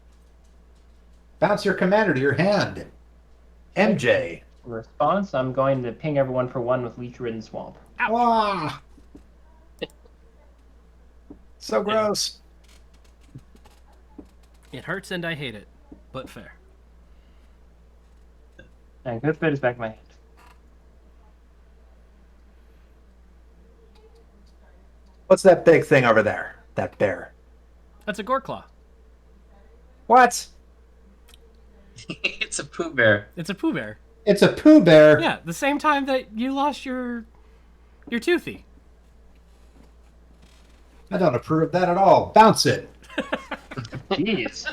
Speaker 5: Bounce your commander to your hand.
Speaker 2: MJ.
Speaker 3: Response, I'm going to ping everyone for 1 with Leech Ridden Swamp.
Speaker 5: Ah!
Speaker 2: So gross.
Speaker 1: It hurts and I hate it, but fair.
Speaker 3: And good bit is back in my hand.
Speaker 2: What's that big thing over there? That bear.
Speaker 1: That's a Goreclaw.
Speaker 2: What?
Speaker 4: It's a Pooh Bear.
Speaker 1: It's a Pooh Bear.
Speaker 5: It's a Pooh Bear.
Speaker 1: Yeah, the same time that you lost your Toothy.
Speaker 5: I don't approve of that at all. Bounce it.
Speaker 3: Jeez.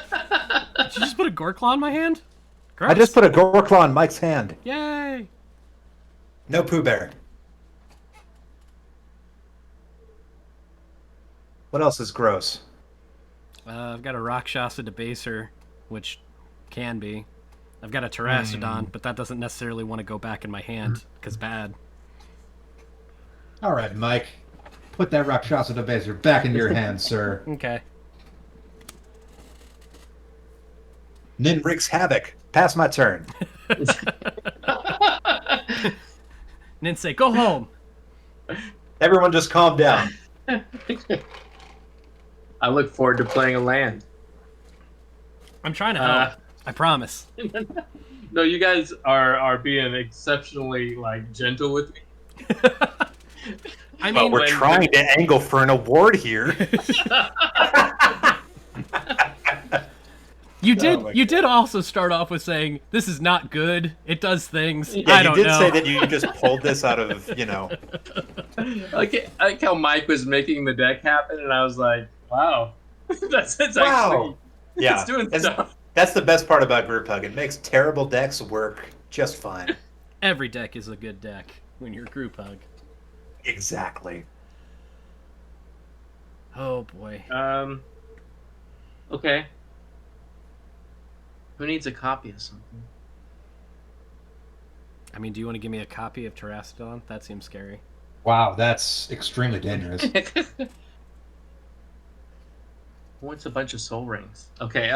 Speaker 1: Did you just put a Goreclaw in my hand? Gross.
Speaker 2: I just put a Goreclaw in Mike's hand.
Speaker 1: Yay!
Speaker 2: No Pooh Bear. What else is gross?
Speaker 1: I've got a Rakshasa Debaser, which can be. I've got a Terrastodon, but that doesn't necessarily want to go back in my hand, because bad.
Speaker 5: All right, Mike. Put that Rakshasa Debaser back in your hand, sir.
Speaker 1: Okay.
Speaker 2: Nin wreaks havoc. Pass my turn.
Speaker 1: Ninsei, go home!
Speaker 2: Everyone just calm down.
Speaker 4: I look forward to playing a land.
Speaker 1: I'm trying to help. I promise.
Speaker 4: No, you guys are being exceptionally gentle with me.
Speaker 1: I
Speaker 2: But
Speaker 1: mean,
Speaker 2: we're trying to angle for an award here.
Speaker 1: You
Speaker 2: Oh my
Speaker 1: did
Speaker 2: God.
Speaker 1: also start off with saying this is not good. It does things.
Speaker 2: Yeah,
Speaker 1: I don't
Speaker 2: you did
Speaker 1: know.
Speaker 2: say that you just pulled this out of,
Speaker 4: I like how Mike was making the deck happen, and I was like, wow, it's
Speaker 2: Wow.
Speaker 4: actually it's
Speaker 2: Yeah.
Speaker 4: doing stuff.
Speaker 2: That's the best part about Group Hug. It makes terrible decks work just fine.
Speaker 1: Every deck is a good deck when you're group hug.
Speaker 2: Exactly.
Speaker 1: Oh boy.
Speaker 4: Okay. Who needs a copy of something?
Speaker 1: I mean, do you want to give me a copy of Terrastodon? That seems scary.
Speaker 5: Wow, that's extremely dangerous.
Speaker 4: What's a bunch of soul rings? Okay.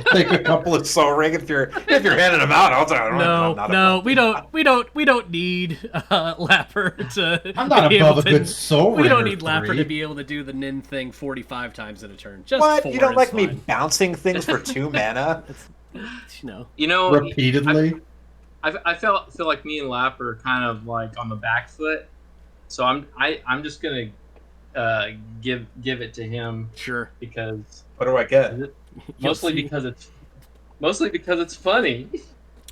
Speaker 2: Take a couple of Soul Ring if you're handing them out. I'll tell you.
Speaker 1: No, we don't need Lapper to.
Speaker 5: I'm not
Speaker 1: be
Speaker 5: above
Speaker 1: able
Speaker 5: a
Speaker 1: to-
Speaker 5: good soul
Speaker 1: We don't
Speaker 5: Ring or
Speaker 1: need Lapper
Speaker 5: three.
Speaker 1: to be able to do the Nin thing 45 times in a turn. Just
Speaker 2: What?
Speaker 1: 4
Speaker 2: You don't
Speaker 1: is
Speaker 2: like me
Speaker 1: fine.
Speaker 2: bouncing things for 2 mana?
Speaker 1: You know.
Speaker 5: Repeatedly.
Speaker 4: I feel like me and Lapper are kind of like on the back foot, so I'm just gonna give it to him
Speaker 1: Sure.
Speaker 4: because
Speaker 2: What do I get?
Speaker 4: mostly
Speaker 1: see.
Speaker 4: because it's funny.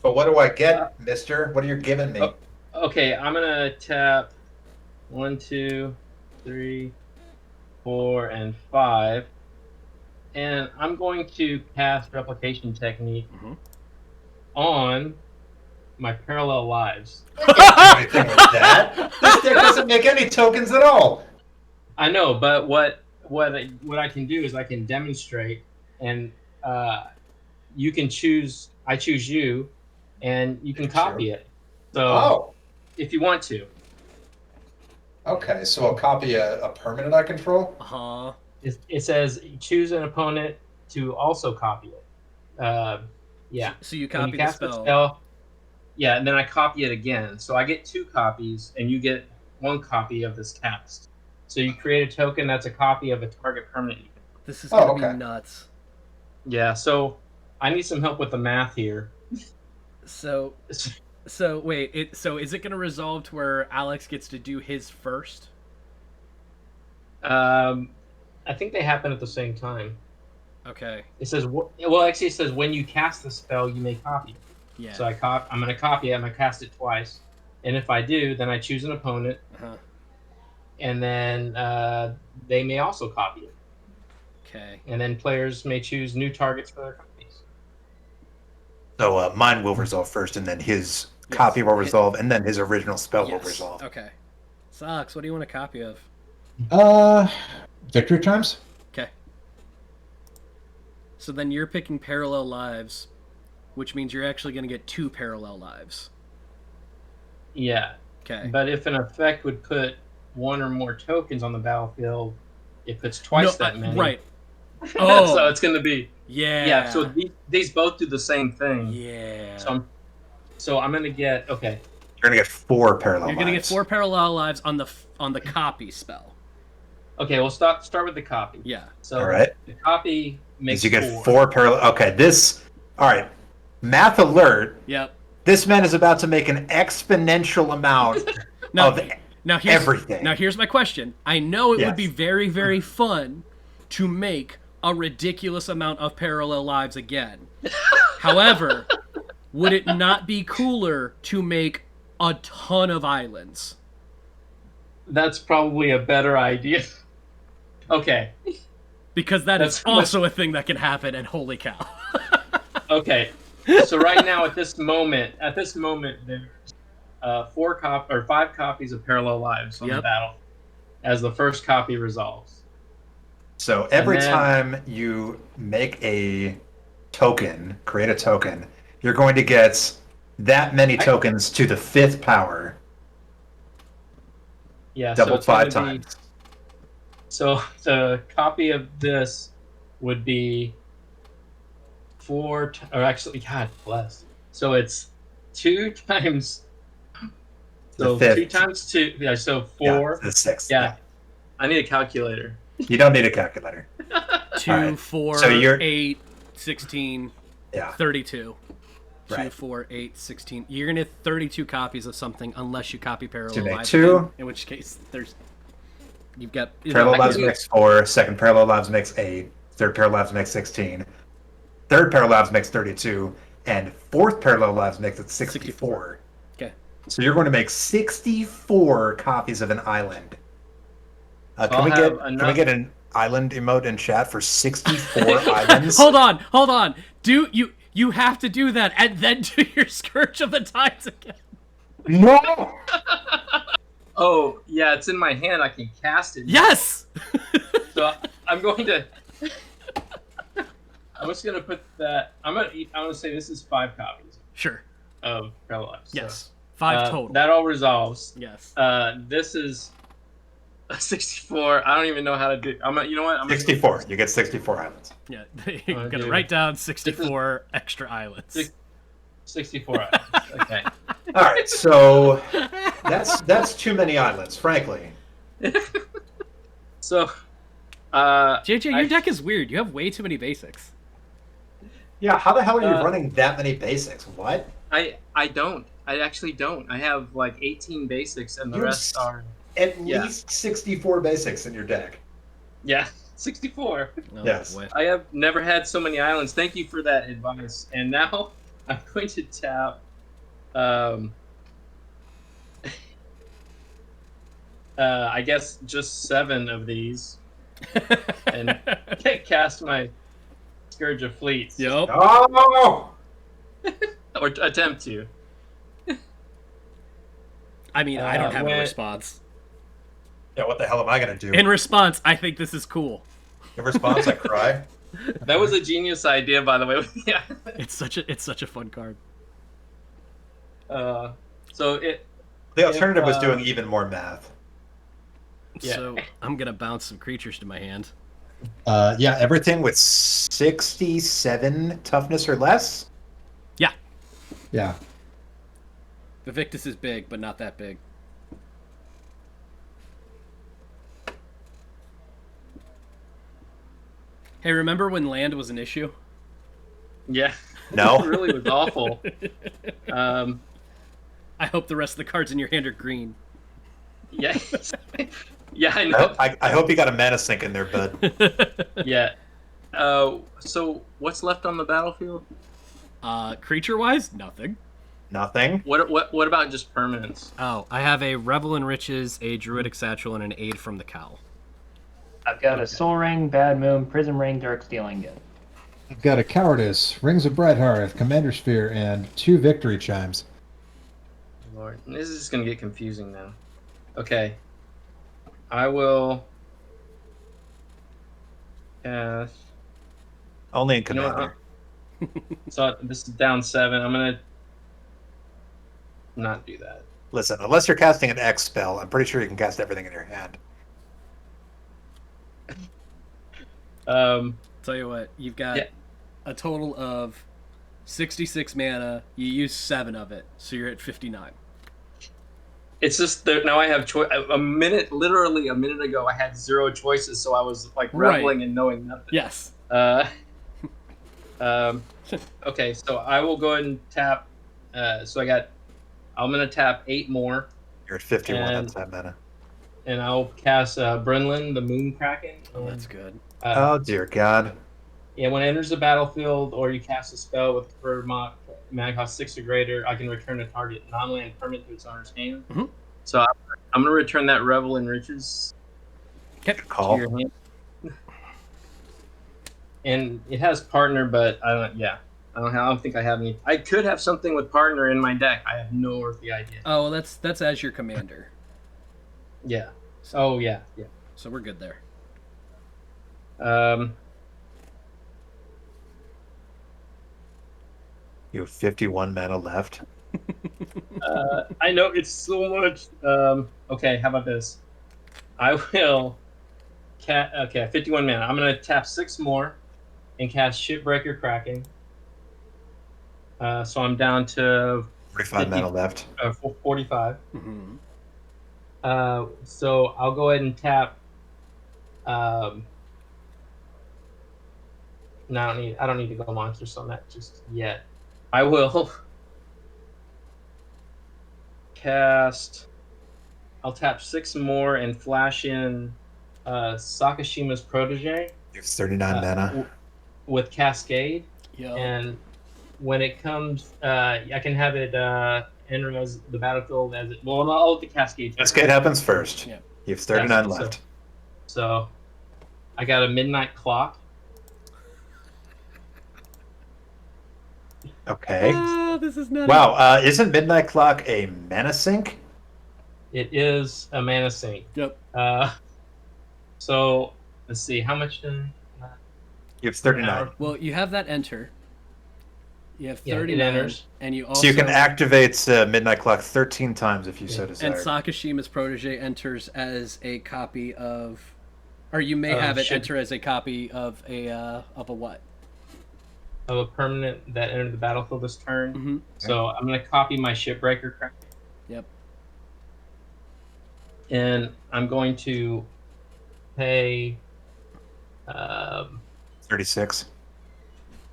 Speaker 2: But what do I get, mister? What are you giving me?
Speaker 4: Oh. Okay, I'm gonna tap 1, 2, 3, 4, and 5, and I'm going to cast Replication Technique
Speaker 1: Mhm.
Speaker 4: on my Parallel Lives.
Speaker 2: I can't do anything with that. This deck doesn't make any tokens at all.
Speaker 4: I know, but what I can do is I can demonstrate, and you can choose. I choose you, and you can copy it. So
Speaker 2: Oh,
Speaker 4: if you want to,
Speaker 2: okay. So I'll copy a permanent I control.
Speaker 1: Uh-huh.
Speaker 4: it says choose an opponent to also copy it. Yeah.
Speaker 1: So you
Speaker 4: When
Speaker 1: copy
Speaker 4: you
Speaker 1: the
Speaker 4: cast
Speaker 1: spell.
Speaker 4: Yeah, and then I copy it again. So I get 2 copies, and you get 1 copy of this cast. So you create a token that's a copy of a target permanent.
Speaker 1: This is gonna be
Speaker 2: okay.
Speaker 1: nuts.
Speaker 4: Yeah, so I need some help with the math here.
Speaker 1: So wait, so is it gonna resolve to where Alex gets to do his first?
Speaker 4: I think they happen at the same time.
Speaker 1: Okay.
Speaker 4: It says, actually, it says when you cast the spell, you may copy it.
Speaker 1: Yeah.
Speaker 4: So I'm going to copy it. I'm going to cast it twice. And if I do, then I choose an opponent.
Speaker 1: Uh-huh.
Speaker 4: And then they may also copy it.
Speaker 1: Okay.
Speaker 4: And then players may choose new targets for their copies.
Speaker 2: So mine will resolve first, and then his copy will resolve, and then his original spell will
Speaker 1: Yes.
Speaker 2: resolve.
Speaker 1: Okay. Sucks. What do you want a copy of?
Speaker 5: Victory Chimes?
Speaker 1: Okay. So then you're picking Parallel Lives, which means you're actually going to get 2 Parallel Lives.
Speaker 4: Yeah.
Speaker 1: Okay.
Speaker 4: But if an effect would put 1 or more tokens on the battlefield, it puts twice that many.
Speaker 1: Right. Oh.
Speaker 4: So it's going to be...
Speaker 1: Yeah.
Speaker 4: Yeah, so these both do the same thing.
Speaker 1: Yeah.
Speaker 4: So I'm going to get... Okay.
Speaker 2: You're gonna get 4 parallel.
Speaker 1: You're going to get
Speaker 2: lives.
Speaker 1: 4 Parallel Lives on the copy spell.
Speaker 4: Okay, we'll start with the copy.
Speaker 1: Yeah.
Speaker 4: So
Speaker 2: All right.
Speaker 4: the copy makes
Speaker 2: You get
Speaker 4: 4.
Speaker 2: 4 parallel. Okay, this. All right. Math alert.
Speaker 1: Yep.
Speaker 2: This man is about to make an exponential amount of
Speaker 1: Here's,
Speaker 2: everything.
Speaker 1: Now here's my question. I know it
Speaker 2: Yes.
Speaker 1: would be very, very fun to make a ridiculous amount of Parallel Lives again. However, would it not be cooler to make a ton of islands?
Speaker 4: That's probably a better idea. Okay.
Speaker 1: Because that is
Speaker 4: That's
Speaker 1: also a thing that can happen, and holy cow.
Speaker 4: Okay. So right now, at this moment, there's 5 copies of Parallel Lives on the
Speaker 1: Yep.
Speaker 4: battle, as the first copy resolves.
Speaker 2: So every
Speaker 4: And then-
Speaker 2: time you make a token, create a token, you're going to get that many tokens to the 5th power,
Speaker 4: Yeah. So
Speaker 2: doubled
Speaker 4: it's gonna
Speaker 2: 5 times.
Speaker 4: So the copy of this would be 4, or actually, God bless. So it's 2 times. So
Speaker 2: The 5th.
Speaker 4: 2 times 2. Yeah. So
Speaker 2: Yeah,
Speaker 4: 4.
Speaker 2: the 6th.
Speaker 4: Yeah. I need a calculator.
Speaker 2: You don't need a calculator.
Speaker 1: 2,
Speaker 2: Alright.
Speaker 1: 4,
Speaker 2: So you're-
Speaker 1: 8, 16,
Speaker 2: Yeah.
Speaker 1: 32. 2,
Speaker 2: Right.
Speaker 1: 4, 8, 16. You're going to get 32 copies of something unless you copy Parallel
Speaker 2: make
Speaker 1: Lives.
Speaker 2: 2.
Speaker 1: again, in which case, you've got...
Speaker 2: Parallel
Speaker 4: I
Speaker 2: lives
Speaker 4: can do-
Speaker 2: makes 4. Second parallel lives makes 8. Third pair of labs makes 16. Third pair of labs makes 32. And fourth parallel labs makes it 64.
Speaker 1: Okay.
Speaker 2: So you're going to make 64 copies of an island.
Speaker 4: So
Speaker 2: Can we
Speaker 4: enough...
Speaker 2: get an island emote in chat for 64 islands?
Speaker 1: Hold on. You have to do that and then do your Scourge of the Tides again.
Speaker 2: No!
Speaker 4: Oh, yeah, it's in my hand. I can cast it.
Speaker 1: Yes!
Speaker 4: So I'm going to... I'm just going to put that... I'm going to say this is 5 copies.
Speaker 1: Sure.
Speaker 4: Of Parallel.
Speaker 1: Yes.
Speaker 4: So,
Speaker 1: 5 total.
Speaker 4: That all resolves.
Speaker 1: Yes.
Speaker 4: This is a 64. I don't even know how to do... you know what?
Speaker 2: 64. You get 64 islands.
Speaker 1: Yeah. You're going to write down 64 extra islands.
Speaker 4: 64 islands. Okay.
Speaker 2: All right, so that's too many islands, frankly.
Speaker 4: So,
Speaker 1: JJ, your deck is weird. You have way too many basics.
Speaker 2: Yeah, how the hell are you running that many basics? What?
Speaker 4: I don't. I actually don't. I have like 18 basics, and the rest are
Speaker 2: at least 64 basics in your deck.
Speaker 4: Yeah, 64.
Speaker 1: Oh,
Speaker 2: yes.
Speaker 1: boy.
Speaker 4: I have never had so many islands. Thank you for that advice. And now I'm going to tap. I guess just 7 of these, and cast my Scourge of Fleets.
Speaker 1: Yep.
Speaker 2: Oh!
Speaker 4: Or attempt to.
Speaker 1: I mean, I don't have a response.
Speaker 2: Yeah, what the hell am I going to do?
Speaker 1: In response, I think this is cool.
Speaker 2: In response, I cry.
Speaker 4: That was a genius idea, by the way. Yeah.
Speaker 1: It's such a fun card.
Speaker 4: So
Speaker 2: The alternative was doing even more math.
Speaker 4: Yeah.
Speaker 1: So I'm gonna bounce some creatures to my hand.
Speaker 2: Yeah, everything with 67 toughness or less.
Speaker 1: Yeah.
Speaker 5: Yeah.
Speaker 1: The Victus is big, but not that big. Hey, remember when land was an issue?
Speaker 4: Yeah.
Speaker 2: No.
Speaker 4: It really was awful.
Speaker 1: I hope the rest of the cards in your hand are green.
Speaker 4: Yeah. Yeah, I know.
Speaker 2: I hope you got a mana sink in there, bud.
Speaker 4: Yeah. So what's left on the battlefield?
Speaker 1: Creature-wise, nothing.
Speaker 2: Nothing.
Speaker 4: What about just permanents?
Speaker 1: Oh, I have a Revel in Riches, a Druidic Satchel, and an Aid from the Cowl.
Speaker 3: I've got a Soul Ring, Bad Moon, Prism Ring, Dark Steel Ingot.
Speaker 5: I've got a Cowardice, Rings of Brighthearth, Commander Sphere, and 2 Victory Chimes.
Speaker 4: Lord, this is just gonna get confusing now. Okay. I will cast.
Speaker 2: Only in
Speaker 4: You know
Speaker 2: Commander.
Speaker 4: So this is down 7. I'm gonna not do that.
Speaker 2: Listen, unless you're casting an X spell, I'm pretty sure you can cast everything in your hand.
Speaker 1: Tell you what, you've got a total of 66 mana. You use 7 of it, so you're at 59.
Speaker 4: It's just that now I have choice. Literally a minute ago, I had 0 choices, so I was like reveling and knowing nothing.
Speaker 1: Yes.
Speaker 4: Okay, so I will go ahead and tap. I'm gonna tap 8 more,
Speaker 2: You're at 51
Speaker 4: And-
Speaker 2: outside mana.
Speaker 4: and I'll cast Brenlin, the Moon Kraken.
Speaker 1: Oh, that's good.
Speaker 2: Oh dear God.
Speaker 4: Yeah, when it enters the battlefield or you cast a spell with mana cost 6 or greater, I can return a target non-land permanent to its owner's hand.
Speaker 1: Mhm.
Speaker 4: So I'm going to return that Revel in Riches
Speaker 2: Good
Speaker 4: to
Speaker 2: call.
Speaker 4: your hand. And it has partner, but I don't think I have any. I could have something with partner in my deck. I have no earthly idea.
Speaker 1: Oh, well, that's as your commander.
Speaker 4: Yeah. Oh yeah.
Speaker 1: So we're good there.
Speaker 2: You have 51 mana left.
Speaker 4: I know it's so much. Okay, how about this? I will. Okay, 51 mana. I'm gonna tap 6 more, and cast Shipbreaker Kraken. So I'm down to
Speaker 2: 45 mana left.
Speaker 4: 45.
Speaker 1: Mm-hmm.
Speaker 4: So I'll go ahead and tap. No, I don't need to go monsters on that just yet. I will cast. I'll tap 6 more and flash in Sakashima's Protege.
Speaker 2: It's 39 mana.
Speaker 4: With Cascade,
Speaker 1: Yeah.
Speaker 4: and when it comes, I can have it enter as the battlefield as it. Well, I'll let the Cascade.
Speaker 2: Cascade happens first.
Speaker 1: Yeah.
Speaker 2: You have 39
Speaker 4: Yeah,
Speaker 2: left.
Speaker 4: So I got a midnight clock.
Speaker 2: Okay.
Speaker 1: Oh, this is nutty.
Speaker 2: Wow. Isn't Midnight Clock a mana sink?
Speaker 4: It is a mana sink.
Speaker 1: Yep.
Speaker 4: So let's see how much.
Speaker 2: You have 39.
Speaker 1: Well, you have that enter. You have
Speaker 4: Yeah, it
Speaker 1: 39,
Speaker 4: enters.
Speaker 1: and you also
Speaker 2: So you can activate Midnight Clock 13 times if you so desire.
Speaker 1: and Sakashima's protege enters as a copy of, or you may have it
Speaker 4: should-
Speaker 1: enter as a copy of a what?
Speaker 4: Of a permanent that entered the battlefield this turn.
Speaker 1: Mm-hmm.
Speaker 4: So I'm gonna copy my Shipbreaker card.
Speaker 1: Yep.
Speaker 4: And I'm going to pay.
Speaker 2: 36.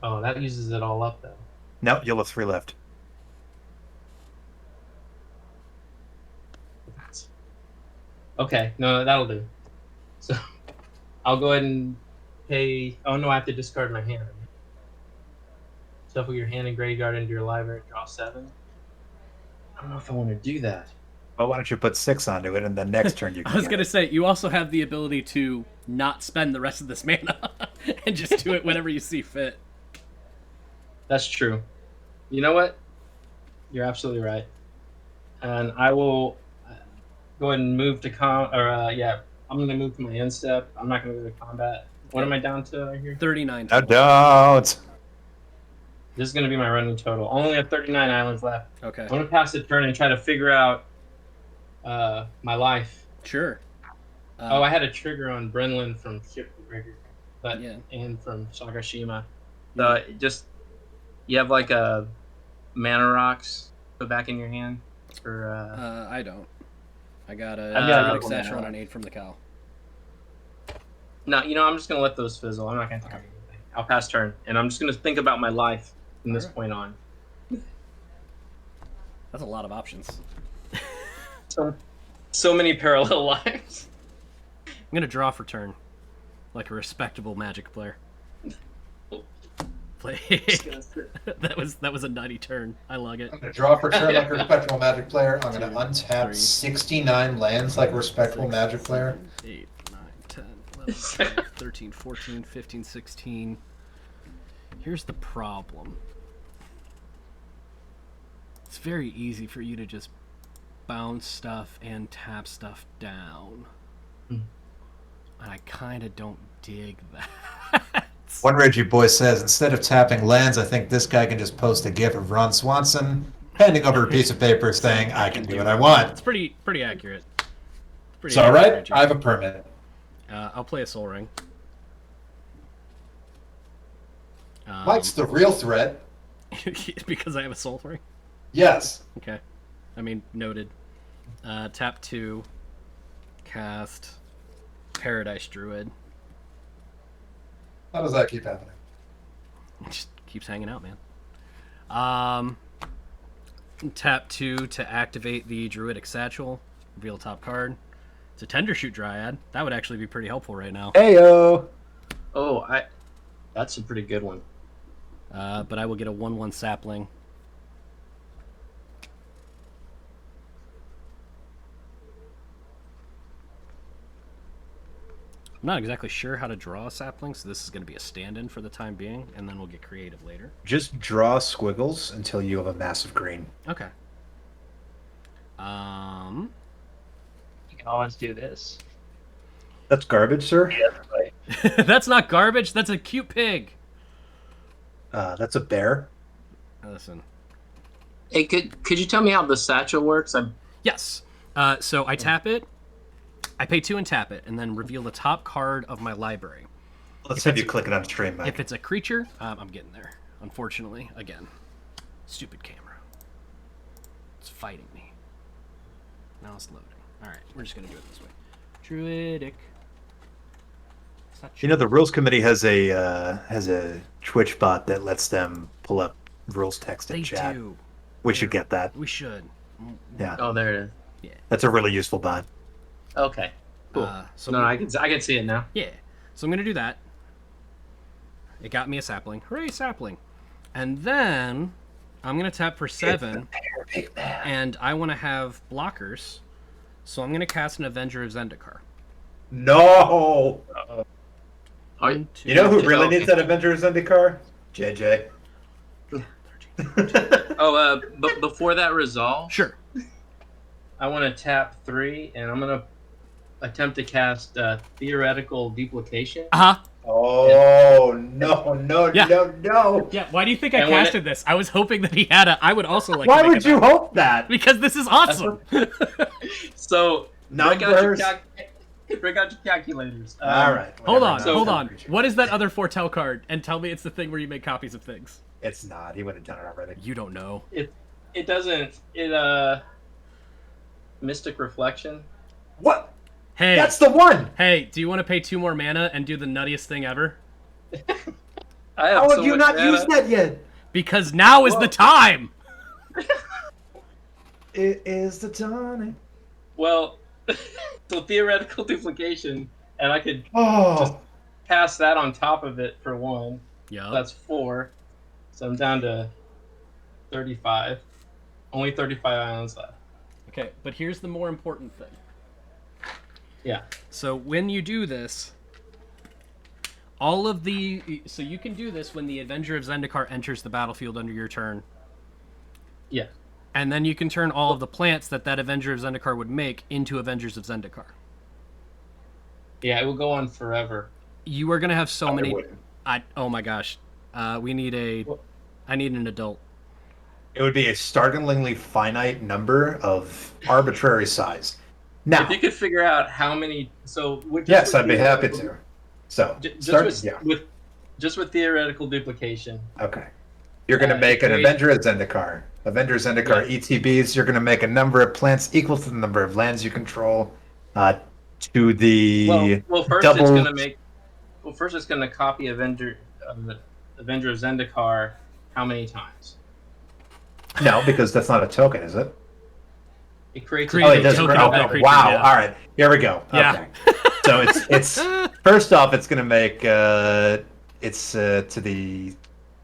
Speaker 4: Oh, that uses it all up though.
Speaker 2: No, you'll have 3 left.
Speaker 4: Okay, no, that'll do. So I'll go ahead and pay. Oh no, I have to discard my hand. Shuffle your hand and graveyard into your library. Draw 7. I don't know if I want to do that.
Speaker 2: Well, why don't you put 6 onto it, and then next turn you can
Speaker 1: I was
Speaker 2: get
Speaker 1: gonna
Speaker 2: it.
Speaker 1: say you also have the ability to not spend the rest of this mana and just do it whenever you see fit.
Speaker 4: That's true. You know what? You're absolutely right. And I will go ahead and move to I'm going to move to my end step. I'm not going to go to combat. What am I down to right here?
Speaker 1: 39.
Speaker 2: No,
Speaker 1: total.
Speaker 2: don't.
Speaker 4: This is going to be my running total. I only have 39 islands left.
Speaker 1: Okay.
Speaker 4: I'm going to pass the turn and try to figure out my life.
Speaker 1: Sure.
Speaker 4: I had a trigger on Brenlin from Shipbreaker, but
Speaker 1: Yeah.
Speaker 4: and from Sakashima. You have like a mana rocks put back in your hand for.
Speaker 1: I don't. I got
Speaker 4: I've got
Speaker 1: a
Speaker 4: a couple
Speaker 1: Satchel
Speaker 4: mana.
Speaker 1: and an 8 from the cow.
Speaker 4: No, I'm just gonna let those fizzle. I'm not gonna talk anything. I'll pass turn, and I'm just gonna think about my life from this
Speaker 1: Alright.
Speaker 4: point on.
Speaker 1: That's a lot of options.
Speaker 4: So many parallel lives.
Speaker 1: I'm gonna draw for turn, like a respectable Magic player. Play. that was a nutty turn. I lug it.
Speaker 5: I'm going to draw for turn like a respectable Magic player. I'm going to
Speaker 1: 2,
Speaker 5: untap
Speaker 1: 3,
Speaker 5: 69 lands like a respectable
Speaker 1: 6,
Speaker 5: Magic player.
Speaker 1: 7, 8, 9, 10, 11, 12, 13, 14, 15, 16. Here's the problem. It's very easy for you to just bounce stuff and tap stuff down.
Speaker 4: Hmm.
Speaker 1: And I kind of don't dig that.
Speaker 5: One Reggie boy says, instead of tapping lands, I think this guy can just post a gif of Ron Swanson handing over a piece of paper saying, I can do what I want.
Speaker 1: It's pretty accurate.
Speaker 5: It's all right. I have a permit.
Speaker 1: I'll play a Soul Ring.
Speaker 5: Mike's the real threat.
Speaker 1: Because I have a Soul Ring?
Speaker 5: Yes.
Speaker 1: Okay. I mean, noted. Tap 2. Cast Paradise Druid.
Speaker 5: How does that keep happening?
Speaker 1: It just keeps hanging out, man. Tap 2 to activate the Druidic Satchel. Reveal top card. It's a Tendershoot Dryad. That would actually be pretty helpful right now.
Speaker 2: Heyo.
Speaker 4: Oh, that's a pretty good one.
Speaker 1: But I will get a 1/1 Sapling. I'm not exactly sure how to draw a sapling, so this is going to be a stand-in for the time being, and then we'll get creative later.
Speaker 2: Just draw squiggles until you have a massive green.
Speaker 1: Okay.
Speaker 3: You can always do this.
Speaker 2: That's garbage, sir.
Speaker 1: That's not garbage. That's a cute pig.
Speaker 2: That's a bear.
Speaker 1: Listen.
Speaker 4: Hey, could you tell me how the satchel works?
Speaker 1: Yes. So I tap it. I pay 2 and tap it, and then reveal the top card of my library.
Speaker 2: Let's have you click it on stream, Mike.
Speaker 1: If it's a creature, I'm getting there. Unfortunately, again, stupid camera. It's fighting me. Now it's loading. All right, we're just gonna do it this way. Druidic.
Speaker 2: You know, the rules committee has a Twitch bot that lets them pull up rules text in
Speaker 1: They
Speaker 2: chat.
Speaker 1: do.
Speaker 2: We should get that.
Speaker 1: We should.
Speaker 2: Yeah,
Speaker 4: Oh, there it is.
Speaker 1: Yeah.
Speaker 2: that's a really useful bot.
Speaker 4: Okay. Cool.
Speaker 1: So
Speaker 4: No, I can see it now.
Speaker 1: yeah. So I'm gonna do that. It got me a sapling. Hooray, sapling. And then I'm going to tap for 7.
Speaker 2: Big man.
Speaker 1: And I want to have blockers. So I'm going to cast an Avenger of Zendikar.
Speaker 2: No!
Speaker 1: One, two,
Speaker 2: You know who really
Speaker 4: Okay.
Speaker 2: needs that Avenger of Zendikar? JJ.
Speaker 4: But before that resolve,
Speaker 1: Sure.
Speaker 4: I want to tap 3, and I'm gonna attempt to cast theoretical duplication.
Speaker 1: Uh-huh.
Speaker 2: Oh, no,
Speaker 1: Yeah.
Speaker 2: no.
Speaker 1: Yeah, why do you think I
Speaker 4: And when
Speaker 1: casted this? I was hoping that he had a... I would also like
Speaker 2: Why
Speaker 1: to make
Speaker 2: would
Speaker 1: a
Speaker 2: you
Speaker 1: bet.
Speaker 2: hope that?
Speaker 1: Because this is awesome.
Speaker 4: So break out,
Speaker 2: Numbers.
Speaker 4: break out your calculators.
Speaker 2: All right.
Speaker 1: Hold
Speaker 2: whatever,
Speaker 1: on,
Speaker 2: no,
Speaker 1: hold
Speaker 2: no
Speaker 1: on.
Speaker 2: creature.
Speaker 1: What is that other foretell card? And tell me it's the thing where you make copies of things.
Speaker 2: It's not. He would have done it already.
Speaker 1: You don't know.
Speaker 4: It doesn't. Mystic Reflection.
Speaker 2: What?
Speaker 1: Hey,
Speaker 2: That's the one!
Speaker 1: hey, do you want to pay 2 more mana and do the nuttiest thing ever?
Speaker 4: I have
Speaker 2: How
Speaker 4: so
Speaker 2: have you
Speaker 4: much
Speaker 2: not
Speaker 4: mana.
Speaker 2: used that yet?
Speaker 1: Because now is the time!
Speaker 2: It is the time.
Speaker 4: Well, so theoretical duplication, and I could
Speaker 2: Oh.
Speaker 4: pass that on top of it for 1.
Speaker 1: Yeah.
Speaker 4: That's 4. So I'm down to 35. Only 35 islands left.
Speaker 1: Okay, but here's the more important thing.
Speaker 4: Yeah.
Speaker 1: So when you do this, all of the... So you can do this when the Avenger of Zendikar enters the battlefield under your turn.
Speaker 4: Yeah.
Speaker 1: And then you can turn all of the plants that Avenger of Zendikar would make into Avengers of Zendikar.
Speaker 4: Yeah, it will go on forever.
Speaker 1: You are going to have so
Speaker 2: I
Speaker 1: many...
Speaker 2: wouldn't.
Speaker 1: Oh my gosh. We need a... I need an adult.
Speaker 2: It would be a startlingly finite number of arbitrary size. Now,
Speaker 4: If you could figure out how many... So
Speaker 2: yes, I'd be happy to. So,
Speaker 4: Just with theoretical duplication.
Speaker 2: Okay. You're going to make an
Speaker 4: great.
Speaker 2: Avenger of Zendikar. Avenger of Zendikar ETBs. You're going to make a number of plants equal to the number of lands you control. To the
Speaker 4: Well, first
Speaker 2: double.
Speaker 4: it's gonna make. Well, first it's gonna copy Avenger of Zendikar. How many times?
Speaker 2: No, because that's not a token, is it?
Speaker 4: It creates.
Speaker 1: Create
Speaker 2: Oh,
Speaker 1: a
Speaker 2: it doesn't.
Speaker 1: token of that
Speaker 2: Oh,
Speaker 1: creature,
Speaker 2: wow.
Speaker 1: yeah.
Speaker 2: All right. Here we go.
Speaker 1: Yeah.
Speaker 2: Okay. So it's first off, it's going to make it's to the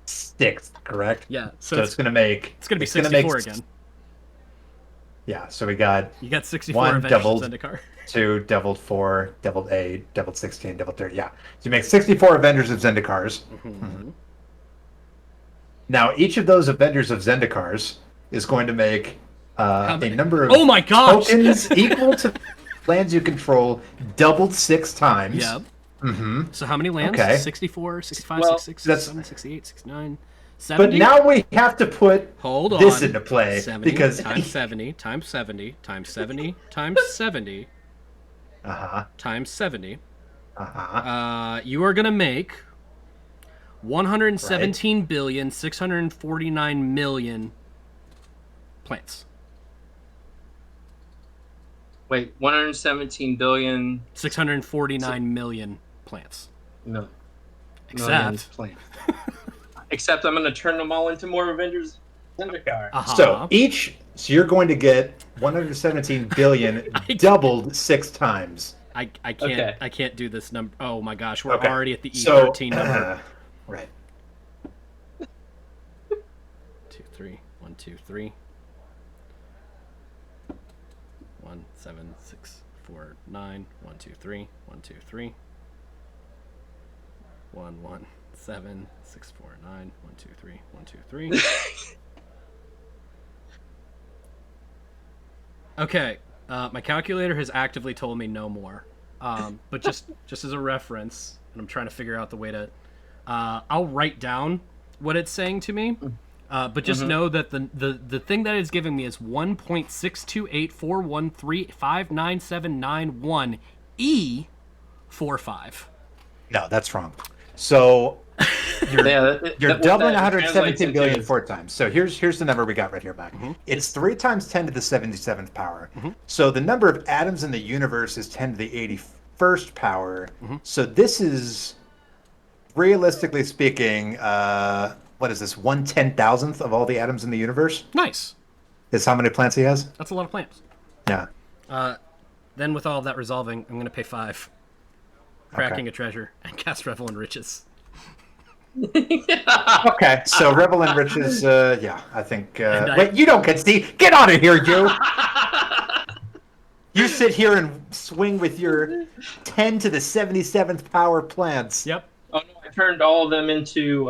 Speaker 2: 6th, correct?
Speaker 1: Yeah,
Speaker 2: So it's going to make.
Speaker 1: It's going to be
Speaker 2: it's gonna
Speaker 1: 64
Speaker 2: make-
Speaker 1: again.
Speaker 2: Yeah. So we got
Speaker 1: You got 64
Speaker 2: one
Speaker 1: Avengers
Speaker 2: doubled.
Speaker 1: of Zendikar.
Speaker 2: 2, doubled 4, doubled 8, doubled 16, doubled 30. Yeah. So you make 64 Avengers of Zendikars.
Speaker 1: Mm-hmm.
Speaker 2: Now, each of those Avengers of Zendikars is going to make a
Speaker 1: many?
Speaker 2: number of
Speaker 1: Oh my gosh!
Speaker 2: tokens equal to lands you control, doubled 6 times.
Speaker 1: Yep.
Speaker 2: Mm-hmm.
Speaker 1: So how many lands?
Speaker 2: Okay.
Speaker 1: 64, 65,
Speaker 4: Well,
Speaker 1: 66,
Speaker 2: that's-
Speaker 1: 67, 68, 69, 70?
Speaker 2: But now we have to put
Speaker 1: Hold on.
Speaker 2: this into play
Speaker 1: 70
Speaker 2: because
Speaker 1: times 70 times 70 times 70 times 70 times 70. You are going to make 117,649,000,000 plants.
Speaker 4: Wait, 117 billion.
Speaker 1: 649 million plants.
Speaker 4: No.
Speaker 1: Except...
Speaker 4: Except I'm gonna turn them all into more Avengers Zendikar.
Speaker 1: Uh-huh.
Speaker 2: So you're going to get 117 billion doubled 6 times.
Speaker 1: I can't
Speaker 4: Okay.
Speaker 1: I can't do this number. Oh my gosh, we're
Speaker 2: Okay.
Speaker 1: already at the
Speaker 2: So,
Speaker 1: E13 number.
Speaker 2: right.
Speaker 1: 2, 3, 1, 2, 3. 1, 7, 6, 4, 9. 1, 2, 3. 1, 2, 3. 1, 1, 7, 6, 4, 9. 1, 2, 3. 1, 2, 3. Okay, my calculator has actively told me no more. But just as a reference, and I'm trying to figure out the way to... I'll write down what it's saying to me. But just know that the thing that it's giving me is 1.62841359791 E45.
Speaker 2: No, that's wrong. So you're, you're
Speaker 4: what
Speaker 2: doubling
Speaker 4: that
Speaker 2: 117
Speaker 4: translates
Speaker 2: billion
Speaker 4: into is-
Speaker 2: 4 times. So here's the number we got right here back. It's 3 times 10 to the 77th power. So the number of atoms in the universe is 10 to the 81st power. So this is, realistically speaking, what is this, 1/10,000th of all the atoms in the universe?
Speaker 1: Nice.
Speaker 2: Is how many plants he has?
Speaker 1: That's a lot of plants.
Speaker 2: Yeah.
Speaker 1: Then with all of that resolving, I'm going to pay 5. Cracking a treasure and cast Revel in Riches.
Speaker 2: Okay, so Revel in Riches, yeah, I think.
Speaker 1: I-
Speaker 2: Wait, you don't get see. Get out of here, you! You sit here and swing with your 10 to the 77th power plants.
Speaker 1: Yep.
Speaker 4: Oh no, I turned all of them into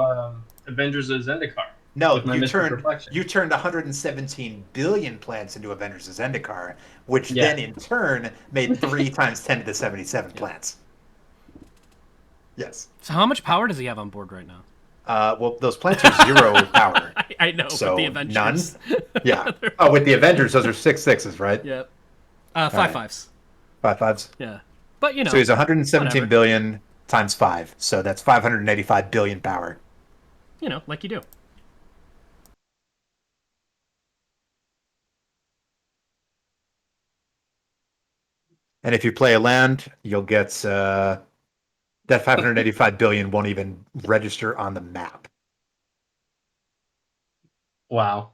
Speaker 4: Avengers of Zendikar.
Speaker 2: No,
Speaker 4: with my
Speaker 2: you
Speaker 4: Mystic
Speaker 2: turned
Speaker 4: Reflection.
Speaker 2: 117 billion plants into Avengers of Zendikar, which
Speaker 4: Yeah.
Speaker 2: then in turn made 3 times 10 to the 77 plants. Yes.
Speaker 1: So how much power does he have on board right now?
Speaker 2: Well, those plants are 0 power.
Speaker 1: I know,
Speaker 2: So,
Speaker 1: with the Avengers.
Speaker 2: none? Yeah. Oh, with the Avengers, those are 6/6s, right?
Speaker 1: Yep. 5/5s.
Speaker 2: right. 5/5s.
Speaker 1: Yeah. But, you know.
Speaker 2: So he's 117
Speaker 1: whatever.
Speaker 2: billion times 5. So that's 585 billion power.
Speaker 1: You know, like you do.
Speaker 2: And if you play a land, you'll get that 585 billion won't even register on the map.
Speaker 4: Wow.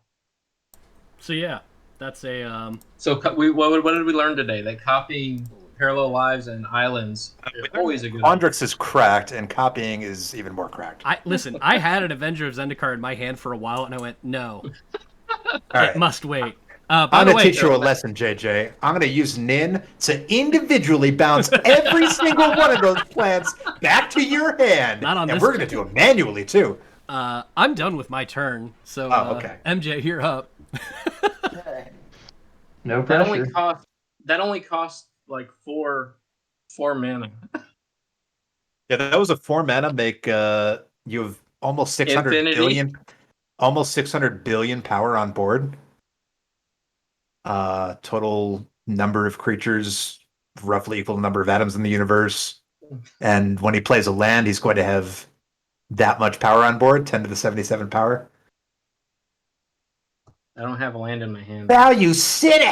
Speaker 1: So, yeah. That's a...
Speaker 4: So what did we learn today? That copying parallel lives and islands is always a good idea.
Speaker 2: Pondrix is cracked, and copying is even more cracked.
Speaker 1: Listen, I had an Avenger of Zendikar in my hand for a while, and I went, no.
Speaker 2: All
Speaker 1: It
Speaker 2: right.
Speaker 1: must wait.
Speaker 2: I'm
Speaker 1: By the
Speaker 2: going to
Speaker 1: way,
Speaker 2: teach you a lesson, JJ. I'm going to use Nin to individually bounce every single one of those plants back to your hand.
Speaker 1: Not on
Speaker 2: and
Speaker 1: this
Speaker 2: we're going to do it manually, too.
Speaker 1: I'm done with my turn. So,
Speaker 2: okay.
Speaker 1: MJ, you're up.
Speaker 3: No
Speaker 4: That
Speaker 3: pressure.
Speaker 4: only cost like four mana.
Speaker 2: Yeah, that was a 4 mana make. You have almost 600
Speaker 4: Infinity.
Speaker 2: billion, almost 600 billion power on board. Total number of creatures roughly equal to the number of atoms in the universe. And when he plays a land, he's going to have that much power on board, 10 to the 77 power.
Speaker 4: I don't have a land in my hand.
Speaker 2: Value City!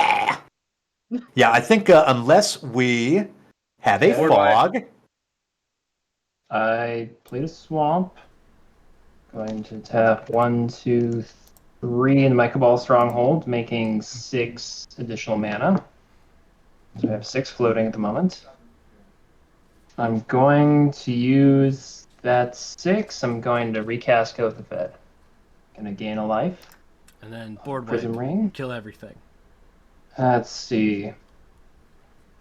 Speaker 2: Yeah, I think unless we have a
Speaker 3: Yeah.
Speaker 2: fog.
Speaker 3: I played a swamp. Going to tap 1, 2, 3 in the Micah Ball Stronghold, making 6 additional mana. So I have 6 floating at the moment. I'm going to use that 6. I'm going to recast Oath of Fed. Gonna gain a life.
Speaker 1: And then board
Speaker 3: Prism
Speaker 1: wipe.
Speaker 3: Ring.
Speaker 1: Kill everything.
Speaker 3: Let's see.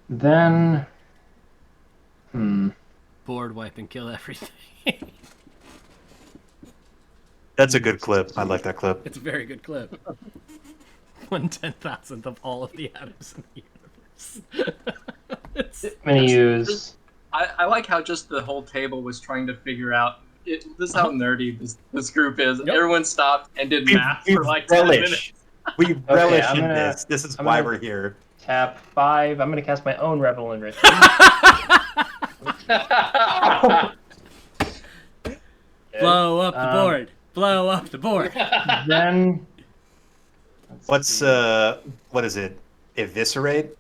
Speaker 3: Then.
Speaker 1: Board wipe and kill everything.
Speaker 2: That's a good clip. I like that clip.
Speaker 1: It's a very good clip. 1/10,000th of all of the atoms in the universe.
Speaker 3: I'm gonna use.
Speaker 4: I like how just the whole table was trying to figure out. This is how nerdy this group is.
Speaker 1: Yep.
Speaker 4: Everyone stopped and did math
Speaker 2: We
Speaker 4: for like 10 minutes.
Speaker 2: relish. We relish
Speaker 3: I'm
Speaker 2: in
Speaker 3: gonna-
Speaker 2: this. This is
Speaker 3: I'm
Speaker 2: why
Speaker 3: gonna-
Speaker 2: we're here.
Speaker 3: Tap 5. I'm going to cast my own Revel in Riches.
Speaker 1: Blow up the board. Blow up the board.
Speaker 3: Then.
Speaker 2: What is it? Eviscerate?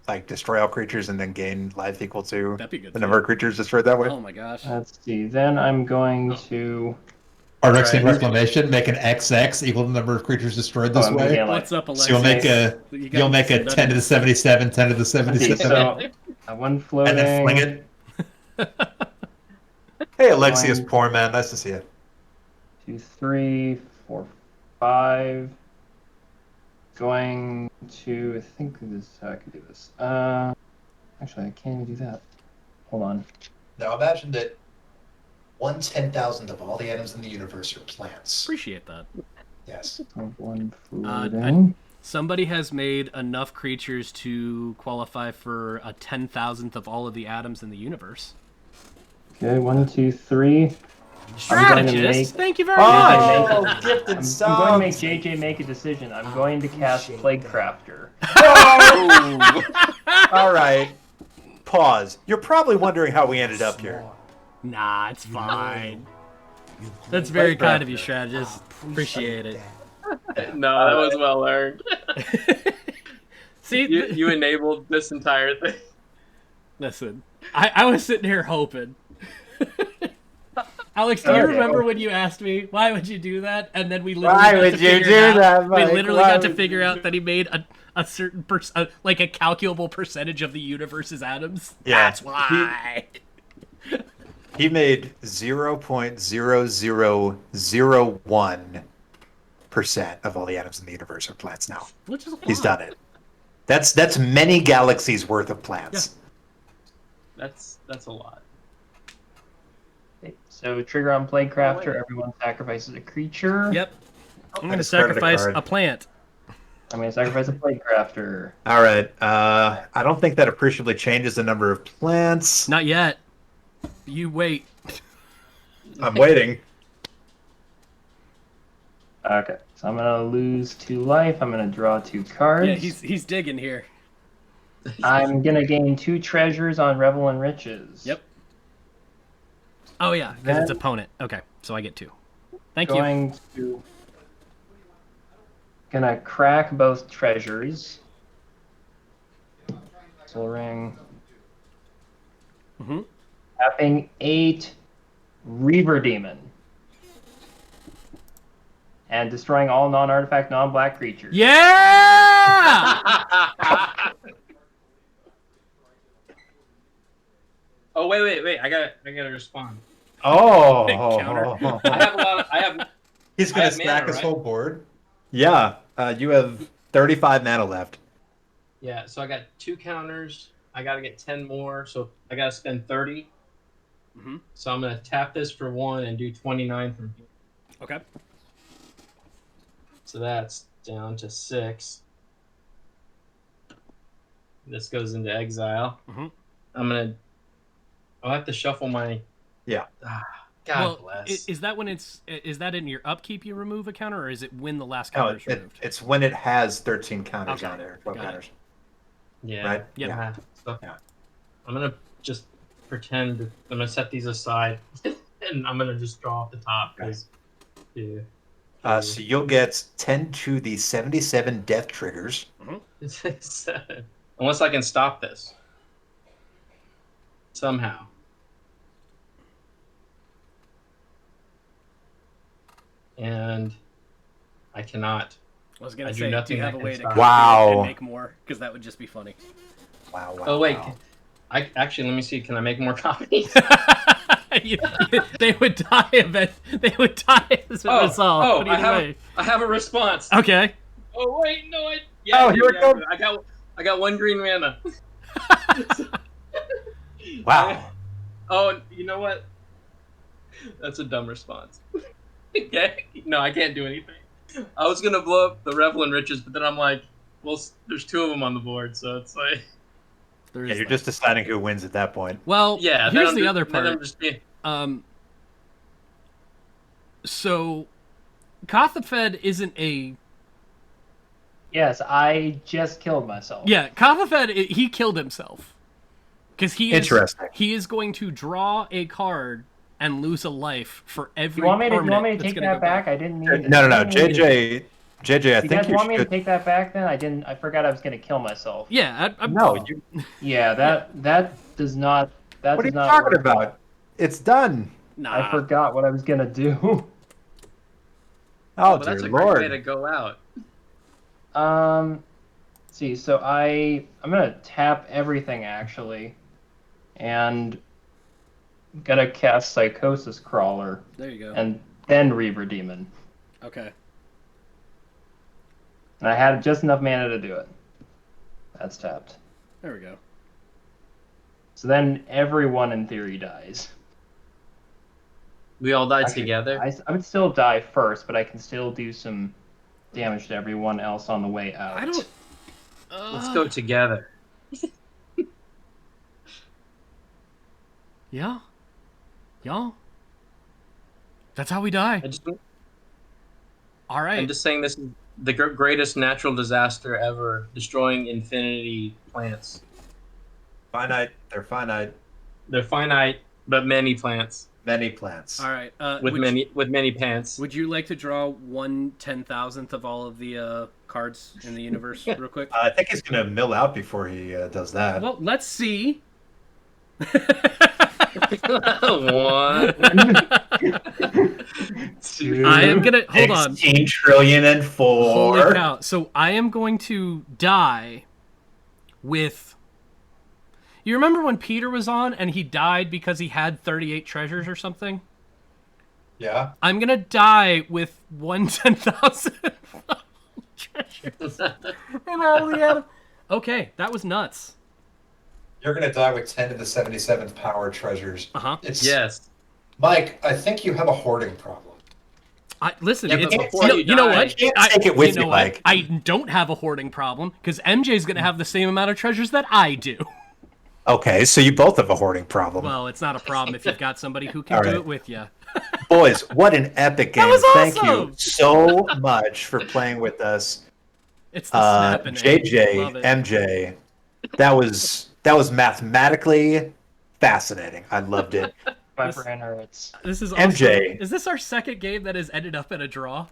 Speaker 2: Like destroy all creatures and then gain life equal to
Speaker 1: That'd be good.
Speaker 2: the number of creatures destroyed that way?
Speaker 1: Oh my gosh.
Speaker 3: Let's see. Then I'm going to.
Speaker 5: Pardrix
Speaker 4: Right.
Speaker 5: Reclamation, make an XX equal to the number of creatures destroyed this
Speaker 3: I'm gonna
Speaker 5: way.
Speaker 3: gain
Speaker 1: What's up,
Speaker 5: So
Speaker 1: Alexa?
Speaker 5: you'll make a
Speaker 1: You got
Speaker 5: you'll make a
Speaker 1: this
Speaker 5: 10 to the 77, 10 to the
Speaker 3: Let's see,
Speaker 5: 77,
Speaker 3: so one floating.
Speaker 5: and then fling it.
Speaker 2: Hey, Alexius,
Speaker 3: One.
Speaker 2: poor man. Nice to see you.
Speaker 3: 2, 3, 4, 5. Going to. I think this is how I could do this. Actually, I can't even do that. Hold on.
Speaker 2: Now imagine that 1/10,000th of all the atoms in the universe are plants.
Speaker 1: Appreciate that.
Speaker 2: Yes.
Speaker 3: One
Speaker 1: I-
Speaker 3: floating.
Speaker 1: Somebody has made enough creatures to qualify for a 10,000th of all of the atoms in the universe.
Speaker 3: Okay, 1, 2, 3. I'm going to
Speaker 1: Strategist,
Speaker 3: make.
Speaker 1: thank you very much.
Speaker 2: Oh,
Speaker 3: I'm
Speaker 2: gifted
Speaker 3: going to
Speaker 2: subs.
Speaker 3: make JJ make a decision. I'm going to cast Plague Crafter.
Speaker 2: All right. Pause. You're probably wondering how we ended up here.
Speaker 1: Nah, it's fine. That's very kind of you, strategist. Appreciate it.
Speaker 4: No, that was well earned.
Speaker 1: See,
Speaker 4: You enabled this entire thing.
Speaker 1: listen, I was sitting here hoping. Alex, do you
Speaker 3: Okay.
Speaker 1: remember when you asked me why would you do that? And then we literally
Speaker 2: Why
Speaker 1: got
Speaker 2: would
Speaker 1: to
Speaker 2: you
Speaker 1: figure
Speaker 2: do
Speaker 1: it out.
Speaker 2: that,
Speaker 1: We
Speaker 2: Mike?
Speaker 1: literally
Speaker 2: Why
Speaker 1: got to
Speaker 2: would
Speaker 1: figure
Speaker 2: you
Speaker 1: out that he made a certain like a calculable percentage of the universe's atoms.
Speaker 2: Yeah.
Speaker 1: That's why.
Speaker 2: He made 0.0001% of all the atoms in the universe are plants now.
Speaker 1: Which is a lot.
Speaker 2: He's done it. That's many galaxies worth of plants.
Speaker 4: That's a lot.
Speaker 3: Okay, so trigger on Plaguecrafter, everyone sacrifices a creature.
Speaker 1: Yep. I'm going to
Speaker 2: discarded a
Speaker 1: sacrifice
Speaker 2: card.
Speaker 1: a plant.
Speaker 3: I'm going to sacrifice a Plaguecrafter.
Speaker 2: All right. I don't think that appreciably changes the number of plants.
Speaker 1: Not yet. You wait.
Speaker 2: I'm waiting.
Speaker 3: Okay, so I'm going to lose 2 life. I'm going to draw 2 cards.
Speaker 1: Yeah, he's digging here.
Speaker 3: I'm going to gain 2 treasures on Revel in Riches.
Speaker 1: Yep. Oh, yeah, because it's
Speaker 3: Then-
Speaker 1: opponent. Okay, so I get 2. Thank you.
Speaker 3: Gonna crack both treasures. Soul Ring.
Speaker 1: Mm-hmm.
Speaker 3: Tapping 8 Reaver Demon. And destroying all non-artifact, non-black creatures.
Speaker 1: Yeah!
Speaker 4: Oh wait! I gotta respond.
Speaker 2: Oh,
Speaker 1: Big counter.
Speaker 4: I have.
Speaker 2: He's
Speaker 4: I
Speaker 2: gonna
Speaker 4: have
Speaker 2: stack
Speaker 4: mana,
Speaker 2: his
Speaker 4: right?
Speaker 2: whole board. Yeah, you have 35 mana left.
Speaker 4: Yeah, so I got 2 counters. I gotta get 10 more, so I gotta spend 30.
Speaker 1: Mm-hmm.
Speaker 4: So I'm gonna tap this for 1 and do 29 from here.
Speaker 1: Okay.
Speaker 4: So that's down to 6. This goes into exile.
Speaker 1: Mhm.
Speaker 4: I'll have to shuffle my.
Speaker 2: Yeah.
Speaker 4: God
Speaker 1: Well,
Speaker 4: bless.
Speaker 1: is that when is that in your upkeep you remove a counter, or is it when the last
Speaker 2: No,
Speaker 1: counter is removed?
Speaker 2: it's when it has 13 counters
Speaker 1: Okay.
Speaker 2: on there. 12
Speaker 1: Got it.
Speaker 2: counters.
Speaker 4: Yeah.
Speaker 2: Right?
Speaker 1: Yep.
Speaker 4: Yeah. So
Speaker 2: Yeah.
Speaker 4: I'm gonna just pretend that I'm gonna set these aside, and I'm gonna just draw off the top. 'Cause, yeah.
Speaker 2: So you'll get 10 to the 77 death triggers.
Speaker 4: Unless I can stop this somehow. And I cannot.
Speaker 1: I was gonna
Speaker 4: I do
Speaker 1: say, do
Speaker 4: nothing
Speaker 1: you have
Speaker 4: that
Speaker 1: a
Speaker 4: can
Speaker 1: way to
Speaker 4: stop.
Speaker 1: copy
Speaker 2: Wow.
Speaker 1: it and make more? Because that would just be funny.
Speaker 2: Wow.
Speaker 4: Oh wait,
Speaker 2: wow.
Speaker 4: I actually let me see. Can I make more copies?
Speaker 1: They would die They would die as a result.
Speaker 4: oh,
Speaker 1: What do you mean?
Speaker 4: I have a response.
Speaker 1: Okay.
Speaker 4: Oh wait, no, I
Speaker 2: here it comes.
Speaker 4: I got 1 green mana.
Speaker 2: Wow.
Speaker 4: Oh, you know what? That's a dumb response. Okay, no, I can't do anything. I was gonna blow up the Revel in Riches, but then I'm like, well, there's 2 of them on the board, so it's like,
Speaker 2: Yeah, you're just deciding who wins at that point.
Speaker 1: Well,
Speaker 4: yeah.
Speaker 1: here's the other
Speaker 4: Then I'm
Speaker 1: part.
Speaker 4: just being,
Speaker 1: So, Kothafed isn't a...
Speaker 3: Yes, I just killed myself.
Speaker 1: Yeah, Kothafed, he killed himself. Because
Speaker 2: Interesting.
Speaker 1: he is going to draw a card and lose a life for every
Speaker 3: You want me to
Speaker 1: permanent that's
Speaker 3: take
Speaker 1: gonna
Speaker 3: that
Speaker 1: go
Speaker 3: back? I didn't mean.
Speaker 2: No.
Speaker 3: I didn't mean to-
Speaker 2: JJ, I
Speaker 3: You
Speaker 2: think
Speaker 3: guys
Speaker 2: you
Speaker 3: want me to
Speaker 2: should.
Speaker 3: take that back? Then I didn't. I forgot I was gonna kill myself.
Speaker 1: Yeah,
Speaker 2: No, you.
Speaker 3: Yeah, that does not. That
Speaker 2: What are
Speaker 3: does
Speaker 2: you
Speaker 3: not
Speaker 2: talking
Speaker 3: work.
Speaker 2: about? It's done.
Speaker 1: Nah.
Speaker 3: I forgot what I was gonna do.
Speaker 2: Oh,
Speaker 4: but
Speaker 2: dear
Speaker 4: that's a great
Speaker 2: Lord.
Speaker 4: way to go out.
Speaker 3: Let's see, so I'm gonna tap everything actually, and gotta cast Psychosis Crawler,
Speaker 1: There you go.
Speaker 3: and then Reaver Demon.
Speaker 1: Okay.
Speaker 3: And I had just enough mana to do it. That's tapped.
Speaker 1: There we go.
Speaker 3: So then everyone in theory dies.
Speaker 4: We all died
Speaker 3: Actually,
Speaker 4: together.
Speaker 3: I would still die first, but I can still do some damage to everyone else on the way out.
Speaker 1: I don't...
Speaker 4: Let's go together.
Speaker 1: Yeah. Yeah. That's how we die. All right.
Speaker 4: I'm just saying this is the greatest natural disaster ever, destroying infinity plants.
Speaker 2: Finite. They're finite.
Speaker 4: They're finite, but many plants
Speaker 2: Many plants.
Speaker 1: All right.
Speaker 4: with many pants.
Speaker 1: Would you like to draw 1/10,000th of all of the cards in the universe real quick?
Speaker 2: I think he's going to mill out before he does that.
Speaker 1: Well, let's see.
Speaker 4: One, two.
Speaker 1: I am gonna hold on.
Speaker 2: 16 trillion and four.
Speaker 1: Holy cow! So I am going to die with. You remember when Peter was on and he died because he had 38 treasures or something?
Speaker 5: Yeah.
Speaker 1: I'm gonna die with 1/10,000 treasures. And I only had... Okay, that was nuts.
Speaker 5: You're going to die with 10 to the 77th power treasures.
Speaker 1: Uh-huh.
Speaker 4: Yes.
Speaker 5: Mike, I think you have a hoarding problem.
Speaker 1: Listen,
Speaker 4: Yeah,
Speaker 1: it's,
Speaker 4: but before
Speaker 1: you know
Speaker 4: die-
Speaker 1: what?
Speaker 2: You can't take it with you,
Speaker 1: what?
Speaker 2: Mike.
Speaker 1: I don't have a hoarding problem because MJ's going to have the same amount of treasures that I do.
Speaker 2: Okay, so you both have a hoarding problem.
Speaker 1: Well, it's not a problem if you've got somebody who can
Speaker 2: All
Speaker 1: do
Speaker 2: right.
Speaker 1: it with you.
Speaker 2: Boys, what an epic game.
Speaker 1: was
Speaker 2: Thank you
Speaker 1: awesome.
Speaker 2: so much for playing with us.
Speaker 1: It's the snapping.
Speaker 2: JJ,
Speaker 1: Love it.
Speaker 2: MJ. That was mathematically fascinating. I loved it.
Speaker 3: My brain hurts.
Speaker 1: This is also,
Speaker 2: MJ.
Speaker 1: Is this our second game that has ended up in a draw?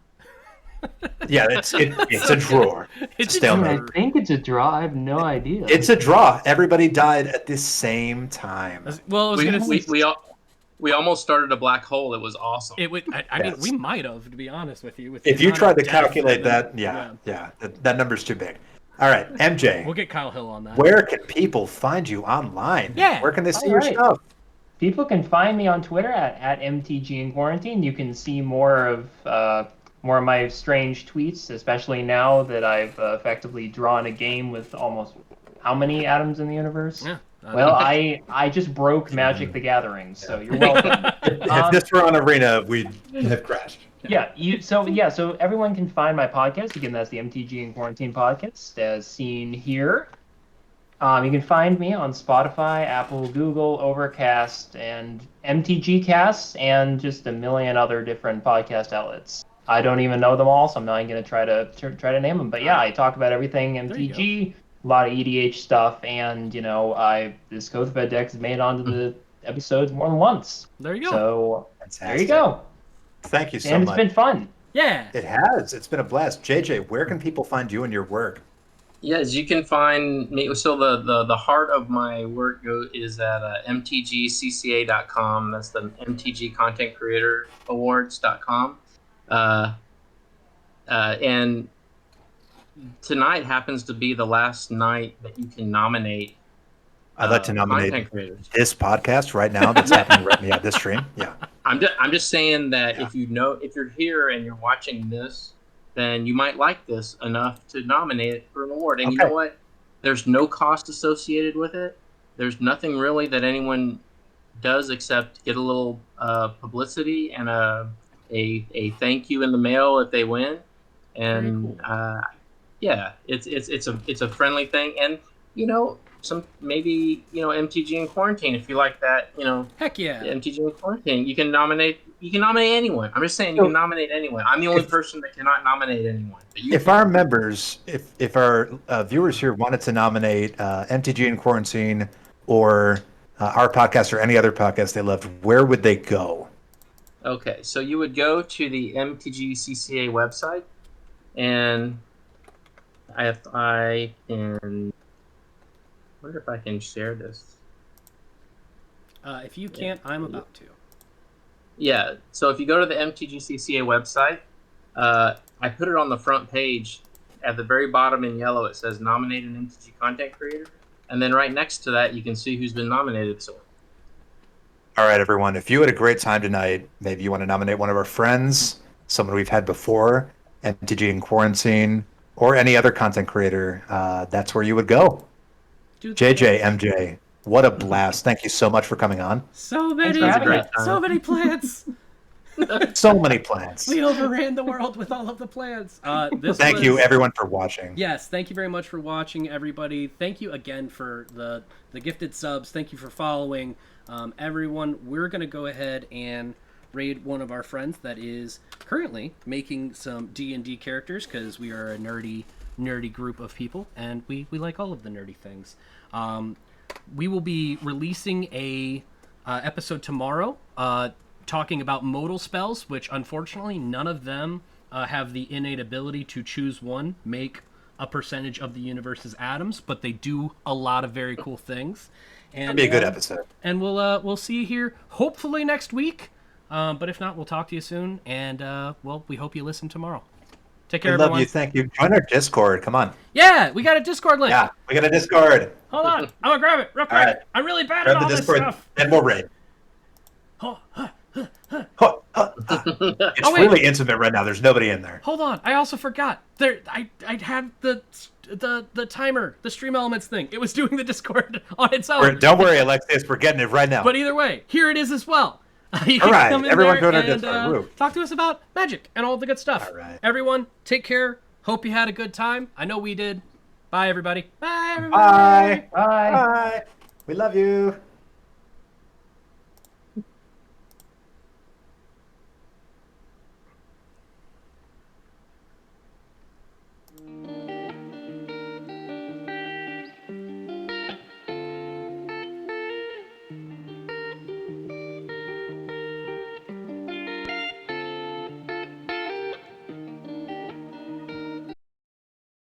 Speaker 2: Yeah, it's a draw.
Speaker 1: It's a
Speaker 2: Stalemate.
Speaker 1: draw.
Speaker 3: I think it's a draw. I have no idea.
Speaker 2: It's a draw. Everybody died at the same time.
Speaker 1: Well, I was gonna say
Speaker 4: We almost started a black hole. It was awesome.
Speaker 1: it would. I mean,
Speaker 2: Yes.
Speaker 1: we might have, to be honest with you. With
Speaker 2: If
Speaker 1: the
Speaker 2: you
Speaker 1: amount
Speaker 2: tried
Speaker 1: of
Speaker 2: to
Speaker 1: death
Speaker 2: calculate
Speaker 1: and-
Speaker 2: that, yeah, that number's too big. All right, MJ,
Speaker 1: We'll get Kyle Hill on that.
Speaker 2: where can people find you online?
Speaker 1: Yeah.
Speaker 2: Where can they see
Speaker 3: All
Speaker 2: your
Speaker 3: right.
Speaker 2: stuff?
Speaker 3: People can find me on Twitter at MTGInQuarantine. You can see more of my strange tweets, especially now that I've effectively drawn a game with almost how many atoms in the universe?
Speaker 1: Yeah.
Speaker 3: Well, I just broke Magic the Gathering, so you're welcome.
Speaker 2: If this were on Arena, we'd have crashed.
Speaker 3: So everyone can find my podcast. Again, that's the MTG in Quarantine podcast, as seen here. You can find me on Spotify, Apple, Google, Overcast, and MTG Cast, and just a million other different podcast outlets. I don't even know them all, so I'm not going to try to name them. But yeah, I talk about everything MTG, a lot of EDH stuff, and this Kothafed deck is made onto the episodes more than once.
Speaker 1: There you go.
Speaker 3: So
Speaker 2: Fantastic.
Speaker 3: there you go.
Speaker 2: Thank you so
Speaker 3: And it's
Speaker 2: much.
Speaker 3: been fun.
Speaker 1: Yeah.
Speaker 2: It has. It's been a blast. JJ, where can people find you and your work?
Speaker 4: Yes, you can find me. So the heart of my work is at MTGCCA.com. That's the MTG Content Creator Awards.com. And tonight happens to be the last night that you can nominate.
Speaker 2: I'd like to nominate
Speaker 4: content creators.
Speaker 2: this podcast right now that's happening right now, this stream. Yeah.
Speaker 4: I'm just saying that
Speaker 2: Yeah.
Speaker 4: if you're here and you're watching this, then you might like this enough to nominate it for an award. And you
Speaker 2: Okay.
Speaker 4: know what? There's no cost associated with it. There's nothing really that anyone does except get a little publicity and a thank you in the mail if they win. And yeah, it's a friendly thing. And maybe MTG in Quarantine, if you like that,
Speaker 1: Heck yeah.
Speaker 4: MTG in Quarantine, you can nominate anyone. I'm just saying you can nominate anyone. I'm the only person that cannot nominate anyone. But you
Speaker 2: If our members, if our viewers here wanted to nominate MTG in Quarantine or our podcast or any other podcast they loved, where would they go?
Speaker 4: Okay, so you would go to the MTGCCA website, and I wonder if I can share this.
Speaker 1: If you can't, I'm about to.
Speaker 4: Yeah, so if you go to the MTGCCA website, I put it on the front page. At the very bottom in yellow, it says nominate an MTG content creator. And then right next to that, you can see who's been nominated. So,
Speaker 2: All right, everyone. If you had a great time tonight, maybe you want to nominate one of our friends, someone we've had before, MTG in Quarantine, or any other content creator, that's where you would go. JJ, MJ, what a blast. Thank you so much for coming on.
Speaker 1: So
Speaker 3: Thanks
Speaker 1: many,
Speaker 3: for having
Speaker 4: me.
Speaker 1: so many plants.
Speaker 2: So many plans.
Speaker 1: We overran the world with all of the plants.
Speaker 2: Thank you, everyone, for watching.
Speaker 1: Yes, thank you very much for watching, everybody. Thank you again for the gifted subs. Thank you for following. Everyone, we're going to go ahead and raid one of our friends that is currently making some D&D characters, because we are a nerdy group of people, and we like all of the nerdy things. We will be releasing a episode tomorrow talking about modal spells, which unfortunately none of them have the innate ability to choose one, make a percentage of the universe's atoms, but they do a lot of very cool things. And
Speaker 2: It'll be a good episode.
Speaker 1: And we'll see you here hopefully next week. But if not, we'll talk to you soon. And well, we hope you listen tomorrow. Take care,
Speaker 2: We love
Speaker 1: everyone.
Speaker 2: you. Thank you. Join our Discord. Come on.
Speaker 1: Yeah, we got a Discord link.
Speaker 2: Yeah, we got a Discord.
Speaker 1: Hold on, I'm gonna grab it real quick.
Speaker 2: All right.
Speaker 1: I'm really bad
Speaker 2: Grab
Speaker 1: at
Speaker 2: the
Speaker 1: all this
Speaker 2: Discord,
Speaker 1: stuff.
Speaker 2: and we'll raid.
Speaker 1: Oh,
Speaker 2: It's
Speaker 1: Oh, wait.
Speaker 2: really intimate right now. There's nobody in there.
Speaker 1: hold on, I also forgot. I had the timer, the stream elements thing. It was doing the Discord on its own.
Speaker 2: Don't worry, Alexius. We're getting it right now.
Speaker 1: But either way, here it is as well. You
Speaker 2: All
Speaker 1: can
Speaker 2: right,
Speaker 1: come in
Speaker 2: everyone
Speaker 1: there
Speaker 2: go to our
Speaker 1: and
Speaker 2: Discord. Woo.
Speaker 1: talk to us about Magic and all the good stuff.
Speaker 2: All right.
Speaker 1: Everyone, take care. Hope you had a good time. I know we did. Bye, everybody. Bye, everybody.
Speaker 2: Bye.
Speaker 3: Bye.
Speaker 2: Bye. We love you.